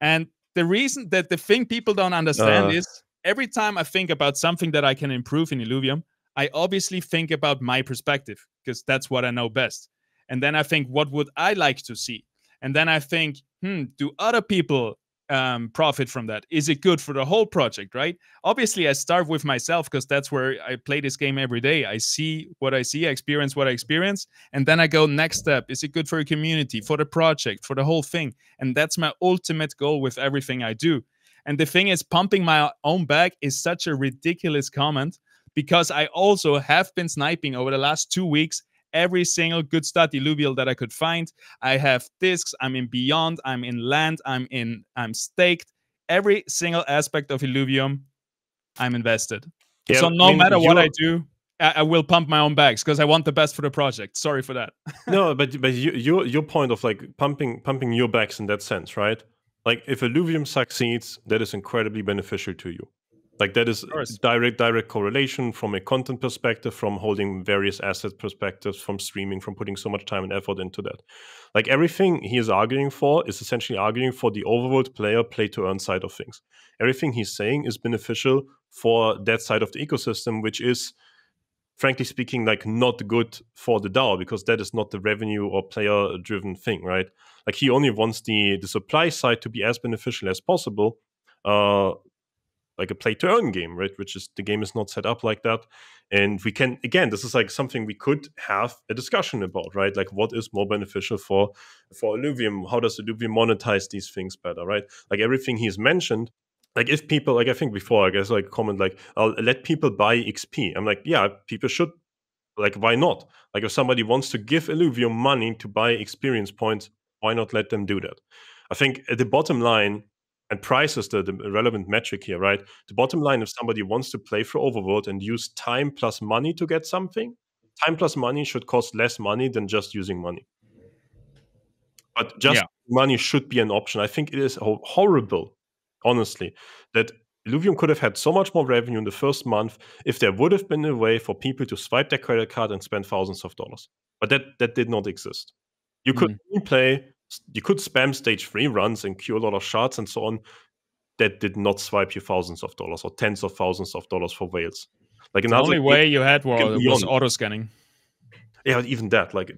And the thing people don't understand is every time I think about something that I can improve in Illuvium, I obviously think about my perspective because that's what I know best. And then I think, what would I like to see? And then I think, do other people profit from that? Is it good for the whole project, right? Obviously, I start with myself because that's where I play this game every day. I see what I see, I experience what I experience, and then I go next step. Is it good for a community, for the project, for the whole thing? And that's my ultimate goal with everything I do. And the thing is, pumping my own bag is such a ridiculous comment because I also have been sniping over the last 2 weeks every single good stat Illuvial that I could find. I have discs, I'm in Beyond, I'm in Land, I'm staked. Every single aspect of Illuvium, I'm invested. Yeah, so no matter what I do, I will pump my own bags because I want the best for the project. Sorry for that. No, but your point of like pumping your bags in that sense, right? Like if Illuvium succeeds, that is incredibly beneficial to you. Like that is direct correlation from a content perspective, from holding various asset perspectives, from streaming, from putting so much time and effort into that. Like everything he is arguing for is essentially arguing for the overworld player play to earn side of things. Everything he's saying is beneficial for that side of the ecosystem, which is, frankly speaking, like not good for the DAO because that is not the revenue or player driven thing, right? Like he only wants the supply side to be as beneficial as possible. Like a play to earn game, right? Which is, the game is not set up like that. And we can, again, this is like something we could have a discussion about, right? Like what is more beneficial for Illuvium? How does Illuvium monetize these things better, right? Like everything he's mentioned, like if people, like I think before, I guess like comment like, I'll let people buy XP. I'm like, yeah, people should, like why not? Like if somebody wants to give Illuvium money to buy experience points, why not let them do that? I think at the bottom line, and price is the relevant metric here, right? The bottom line, if somebody wants to play for Overworld and use time plus money to get something, time plus money should cost less money than just using money. But just money should be an option. I think it is horrible, honestly, that Illuvium could have had so much more revenue in the first month if there would have been a way for people to swipe their credit card and spend thousands of dollars. But that did not exist. You could play, you could spam stage 3 runs and queue a lot of shards and so on. That did not swipe you thousands of dollars or tens of thousands of dollars for whales. Like the only way you had was auto scanning. Yeah, even that, like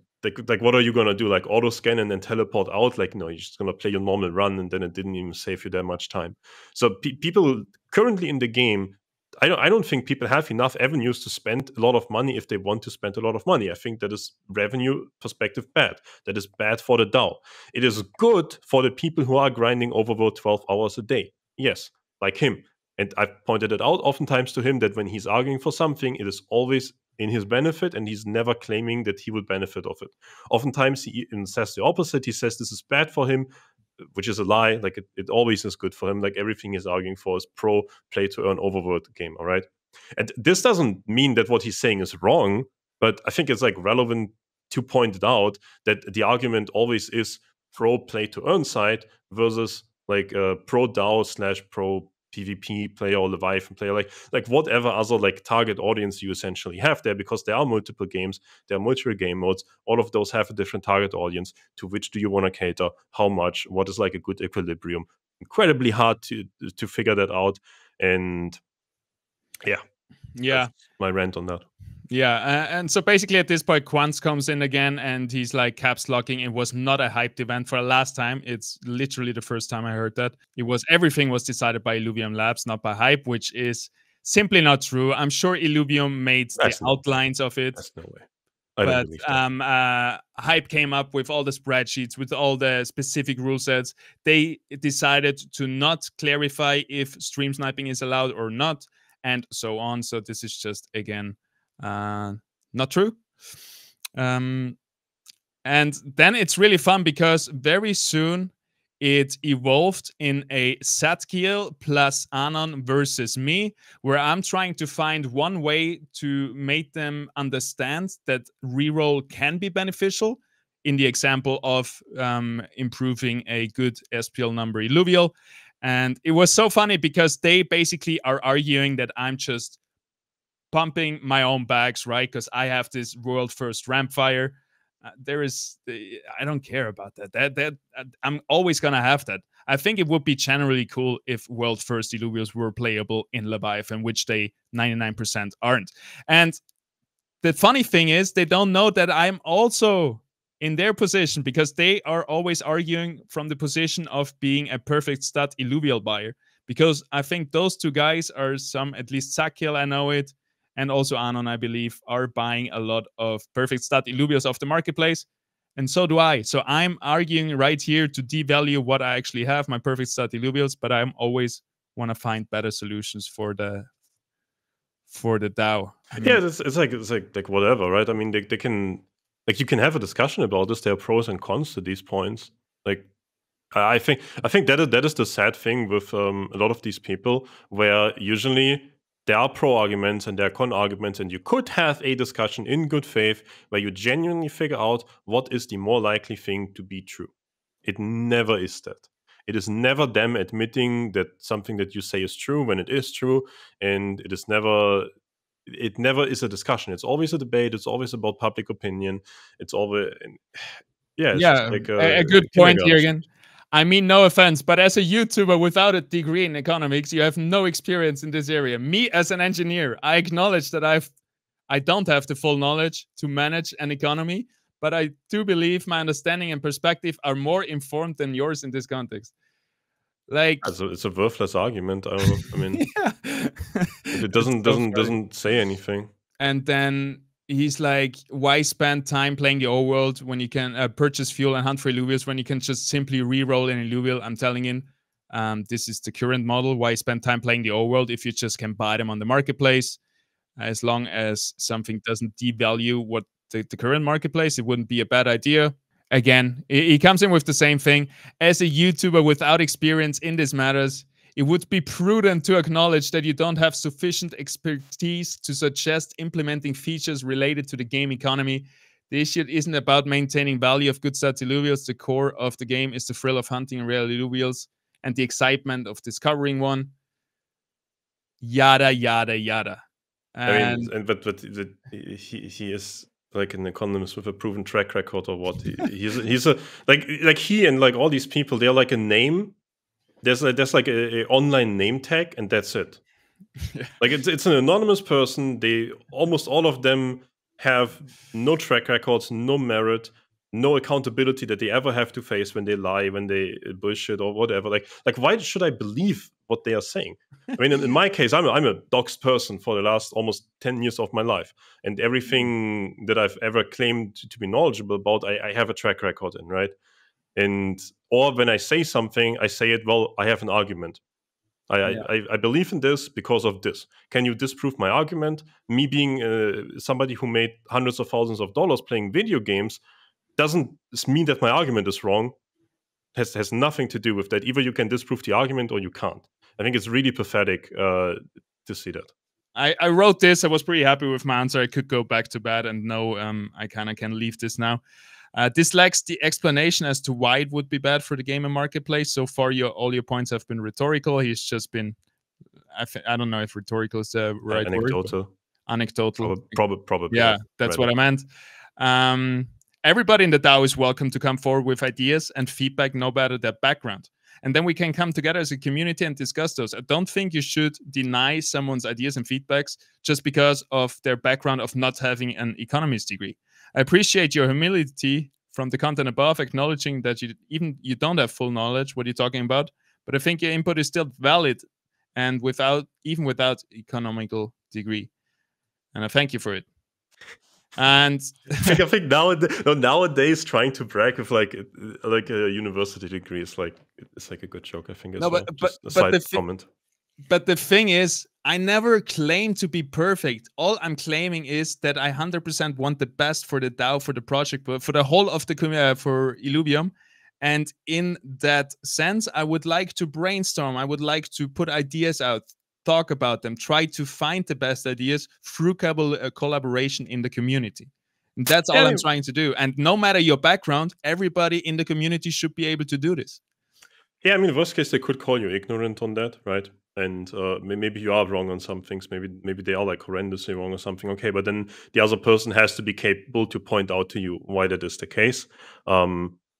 what are you gonna do? Like auto scan and then teleport out? Like no, you're just gonna play your normal run, and then it didn't even save you that much time. So people currently in the game, I don't think people have enough avenues to spend a lot of money if they want to spend a lot of money. I think that is revenue perspective bad. That is bad for the DAO. It is good for the people who are grinding Overworld 12 hours a day. Yes, like him. And I've pointed it out oftentimes to him that when he's arguing for something, it is always in his benefit, and he's never claiming that he would benefit of it. Oftentimes he even says the opposite. He says this is bad for him, which is a lie. Like it always is good for him. Like everything he's arguing for is pro play to earn Overworld game, all right? And this doesn't mean that what he's saying is wrong, But I think it's like relevant to point it out that the argument always is pro play to earn side versus like pro DAO / pro PvP player or Leviathan player, like whatever other like target audience you essentially have there, because there are multiple games, there are multiple game modes. All of those have a different target audience. To which do you want to cater? How much? What is like a good equilibrium? Incredibly hard to figure that out. And yeah, Yeah. that's my rant on that. Yeah, and so basically at this point, Quants comes in again, and he's like caps locking. It was not a hyped event for last time. It's literally the first time I heard that. Everything was decided by Illuvium Labs, not by hype, which is simply not true. I'm sure Illuvium made the outlines of it. That's no way. I don't believe that. Hype came up with all the spreadsheets, with all the specific rule sets. They decided to not clarify if stream sniping is allowed or not, and so on. So this is just, again, not true. And then it's really fun because very soon it evolved in a Satkiel plus Anon versus me, where I'm trying to find one way to make them understand that reroll can be beneficial, in the example of improving a good SPL number Illuvial. And it was so funny because they basically are arguing that I'm just pumping my own bags, right? Because I have this world first Rampfire. I don't care about that. I'm always gonna have that. I think it would be generally cool if world first Illuvials were playable in Leviathan, which they 99% aren't. And the funny thing is, they don't know that I'm also in their position, because they are always arguing from the position of being a perfect stat Illuvial buyer. Because I think those two guys are at least Sakiel, I know it, and also Anon, I believe, are buying a lot of perfect stat Illuvials off the marketplace. And so do I. So I'm arguing right here to devalue what I actually have, my perfect stat Illuvials, but I'm always want to find better solutions for the DAO. I mean, yeah, it's like whatever, right? I mean, they can, like, you can have a discussion about this. There are pros and cons to these points. Like, I think that is the sad thing with a lot of these people, where usually there are pro arguments and there are con arguments, and you could have a discussion in good faith where you genuinely figure out what is the more likely thing to be true. It never is that. It is never them admitting that something that you say is true when it is true, and it never is a discussion. It's always a debate. It's always about public opinion. It's always, yeah, it's just like a good point here again. I mean, no offense, but as a YouTuber without a degree in economics, you have no experience in this area. Me, as an engineer, I acknowledge that I don't have the full knowledge to manage an economy, but I do believe my understanding and perspective are more informed than yours in this context. Like, it's a worthless argument. I don't know. I mean, it doesn't say anything. And then he's like, why spend time playing the old world when you can purchase fuel and hunt for Illuvials when you can just simply re-roll an Illuvial? I'm telling him, this is the current model. Why spend time playing the old world if you just can buy them on the marketplace? As long as something doesn't devalue what the current marketplace, it wouldn't be a bad idea. Again, he comes in with the same thing. As a YouTuber without experience in these matters, it would be prudent to acknowledge that you don't have sufficient expertise to suggest implementing features related to the game economy. The issue isn't about maintaining value of good stats Illuvials. The core of the game is the thrill of hunting rare Illuvials and the excitement of discovering one. Yada, yada, yada. And, I mean, but he is like an economist with a proven track record, or what? He's a like he and like all these people, they're like a name. There's like a online name tag, and that's it. Yeah. Like it's an anonymous person. They almost all of them have no track records, no merit, no accountability that they ever have to face when they lie, when they bullshit or whatever. Like why should I believe what they are saying? I mean, in my case, I'm a doxed person for the last almost 10 years of my life, and everything that I've ever claimed to be knowledgeable about, I have a track record in, right? And or when I say something, I say it, well, I have an argument. I believe in this because of this. Can you disprove my argument? Me being somebody who made hundreds of thousands of dollars playing video games doesn't mean that my argument is wrong. Has nothing to do with that. Either you can disprove the argument or you can't. I think it's really pathetic to see that. I wrote this. I was pretty happy with my answer. I could go back to bed and no, I kind of can leave this now. This lacks the explanation as to why it would be bad for the game and marketplace. So far, all your points have been rhetorical. He's just been, I don't know if rhetorical is the right anecdotal. word. Anecdotal. Probably. Yeah, that's what I meant. Everybody in the DAO is welcome to come forward with ideas and feedback, no matter their background. And then we can come together as a community and discuss those. I don't think you should deny someone's ideas and feedbacks just because of their background of not having an economist degree. I appreciate your humility from the content above, acknowledging that you don't have full knowledge what you're talking about, but I think your input is still valid and even without economical degree. And I thank you for it. And I think nowadays trying to brag with like a university degree is like a good joke. I think. But the thing is, I never claim to be perfect. All I'm claiming is that I 100% want the best for the DAO, for the project, for the whole of the community, for Illuvium. And in that sense, I would like to brainstorm. I would like to put ideas out, talk about them, try to find the best ideas through collaboration in the community. And that's all I'm trying to do. And no matter your background, everybody in the community should be able to do this. Yeah, I mean, worst case, they could call you ignorant on that, right? And maybe you are wrong on some things. Maybe they are like horrendously wrong or something. Okay, but then the other person has to be capable to point out to you why that is the case.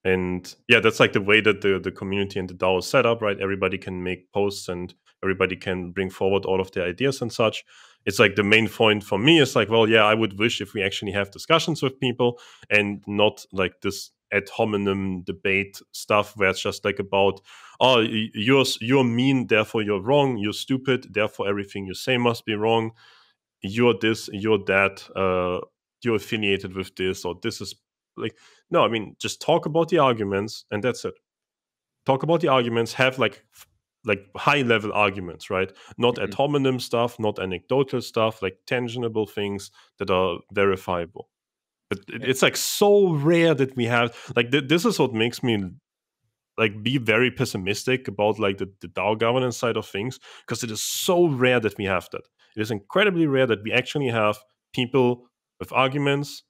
And yeah, that's like the way that the community and the DAO is set up, right? Everybody can make posts and everybody can bring forward all of their ideas and such. It's like the main point for me is like, well, yeah, I would wish if we actually have discussions with people and not like this ad hominem debate stuff where it's just like about, oh, you're mean, therefore you're wrong, you're stupid, therefore everything you say must be wrong, you're this, you're that, you're affiliated with this, or this is like, no, I mean, just talk about the arguments and that's it. Talk about the arguments, have like high level arguments, right? Not ad hominem stuff, not anecdotal stuff, like tangible things that are verifiable. But it's like so rare that we have like this is what makes me like be very pessimistic about like the DAO governance side of things, because it is so rare that we have that. It is incredibly rare that we actually have people with arguments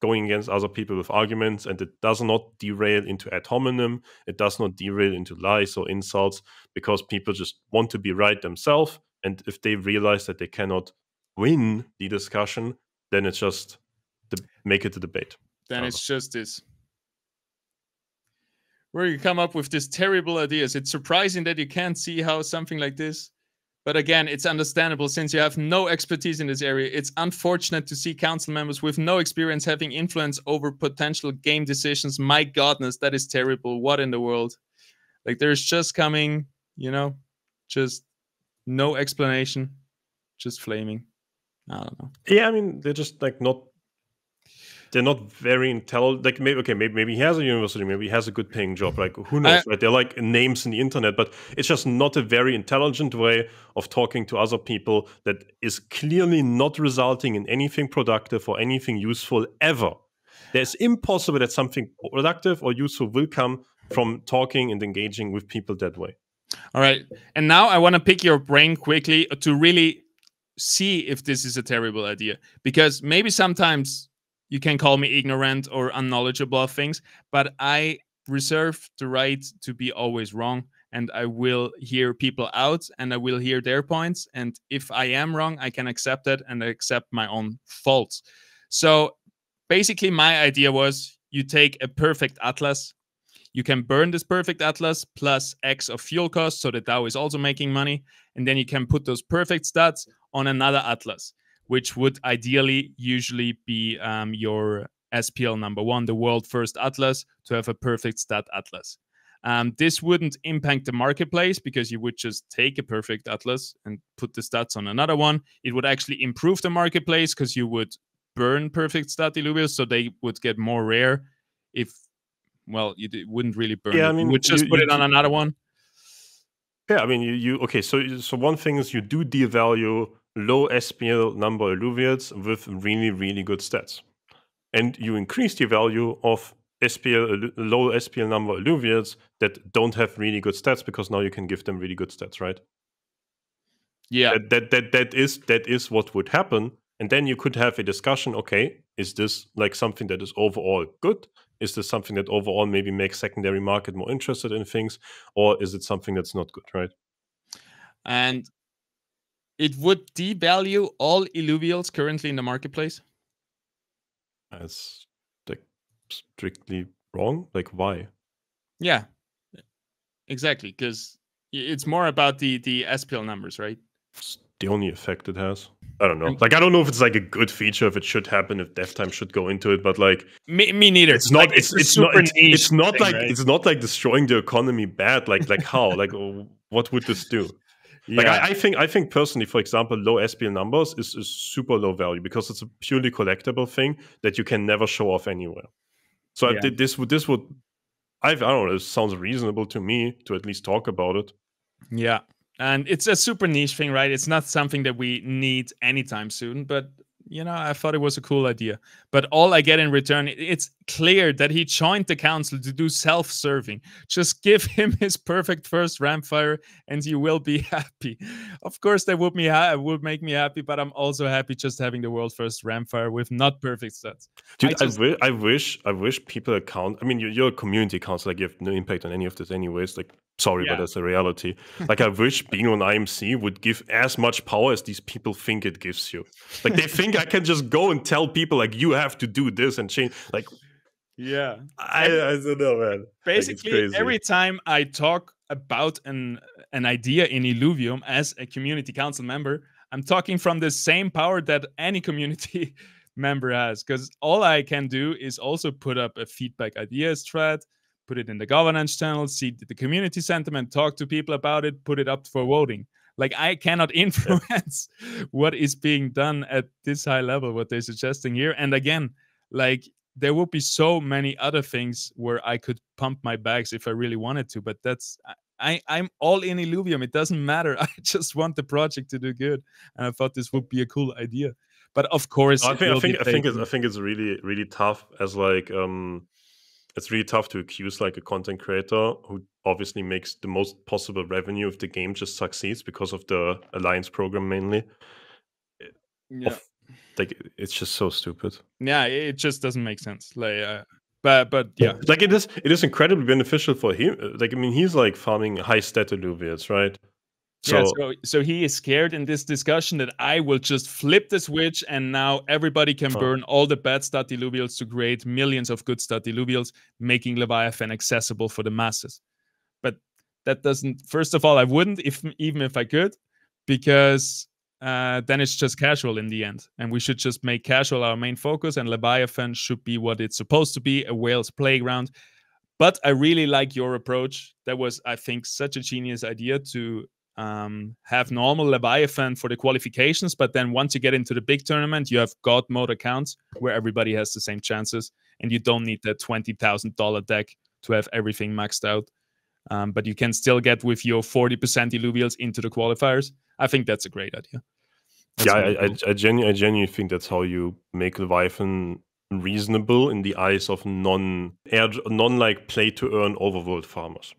going against other people with arguments, and it does not derail into ad hominem. It does not derail into lies or insults, because people just want to be right themselves. And if they realize that they cannot win the discussion, then it's just make it a debate. Then it's just this. Where you come up with these terrible ideas. It's surprising that you can't see how something like this. But again, it's understandable since you have no expertise in this area. It's unfortunate to see council members with no experience having influence over potential game decisions. My godness, that is terrible. What in the world? Like there's just coming, just no explanation, just flaming. I don't know. Yeah, I mean, they're just like they're not very intelligent. Like maybe he has a university, maybe he has a good paying job. Like who knows, right? They're like names in the internet, but it's just not a very intelligent way of talking to other people that is clearly not resulting in anything productive or anything useful ever. There's impossible that something productive or useful will come from talking and engaging with people that way. All right. And now I want to pick your brain quickly to really see if this is a terrible idea, because maybe sometimes you can call me ignorant or unknowledgeable of things, but I reserve the right to be always wrong, and I will hear people out and I will hear their points. And if I am wrong, I can accept it and accept my own faults. So basically my idea was you take a perfect atlas, you can burn this perfect atlas plus X of fuel costs, so the DAO is also making money, and then you can put those perfect stats on another atlas, which would ideally usually be your SPL number 1, the world first atlas, to have a perfect stat atlas. This wouldn't impact the marketplace because you would just take a perfect atlas and put the stats on another one. It would actually improve the marketplace because you would burn perfect stat Illuvium, so they would get more rare. If, well, you wouldn't really burn it. I mean, you would just put it on another one. Yeah, I mean, okay, so one thing is you do devalue low SPL number Illuvians with really, really good stats. And you increase the value of low SPL number Illuvians that don't have really good stats, because now you can give them really good stats, right? Yeah. That is what would happen. And then you could have a discussion, okay, is this like something that is overall good? Is this something that overall maybe makes secondary market more interested in things? Or is it something that's not good, right? And it would devalue all Illuvials currently in the marketplace? That's like strictly wrong? Like why? Yeah, exactly. Because it's more about the SPL numbers, right? It's the only effect it has. I don't know. Like, I don't know if it's like a good feature, if it should happen, if dev time should go into it, but like me neither. It's not. Like, it's not. super It's niche not thing, like right? it's not like destroying the economy bad. Like how? Like what would this do? Like Yeah. I think personally, for example, low SPL numbers is super low value because it's a purely collectible thing that you can never show off anywhere. So Yeah. this would I don't know. It sounds reasonable to me to at least talk about it. Yeah. And it's a super niche thing, right? It's not something that we need anytime soon, but you know, I thought it was a cool idea. But all I get in return, it's clear that he joined the council to do self-serving. Just give him his perfect first Rampfire and you will be happy. Of course, that would make me happy, but I'm also happy just having the world first Rampfire with not perfect stats. Dude, I wish people account. I mean, you're a community council. Like, you have no impact on any of this, anyways. Like, sorry, but that's a reality. Like, I wish being on IMC would give as much power as these people think it gives you. Like, they think I can just go and tell people, like, you have to do this and change. Like, yeah, I don't know, man. Basically, like, every time I talk about an idea in Illuvium as a community council member, I'm talking from the same power that any community member has. Because all I can do is also put up a feedback ideas thread, put it in the governance channel, see the community sentiment, talk to people about it, put it up for voting. Like, I cannot influence what is being done at this high level, what they're suggesting here. And again, like, there would be so many other things where I could pump my bags if I really wanted to, but I'm all in Illuvium. It doesn't matter. I just want the project to do good, and I thought this would be a cool idea. But of course, I think it's really tough as like it's really tough to accuse like a content creator who obviously makes the most possible revenue if the game just succeeds because of the alliance program mainly. Yeah. Like, it's just so stupid. Yeah, it just doesn't make sense. Like, but yeah, like it is incredibly beneficial for him. Like, I mean, he's like farming high stat alluvials, right? So he is scared in this discussion that I will just flip the switch and now everybody can burn all the bad stat alluvials to create millions of good stat alluvials, making Leviathan accessible for the masses. But that doesn't. First of all, I wouldn't, even if I could, because then it's just casual in the end. And we should just make casual our main focus, and Leviathan should be what it's supposed to be, a whale's playground. But I really like your approach. That was, I think, such a genius idea to have normal Leviathan for the qualifications. But then once you get into the big tournament, you have God mode accounts where everybody has the same chances. And you don't need that $20,000 deck to have everything maxed out. But you can still get with your 40% Illuvials into the qualifiers. I think that's a great idea. I genuinely think that's how you make Leviathan reasonable in the eyes of non like play to earn overworld farmers.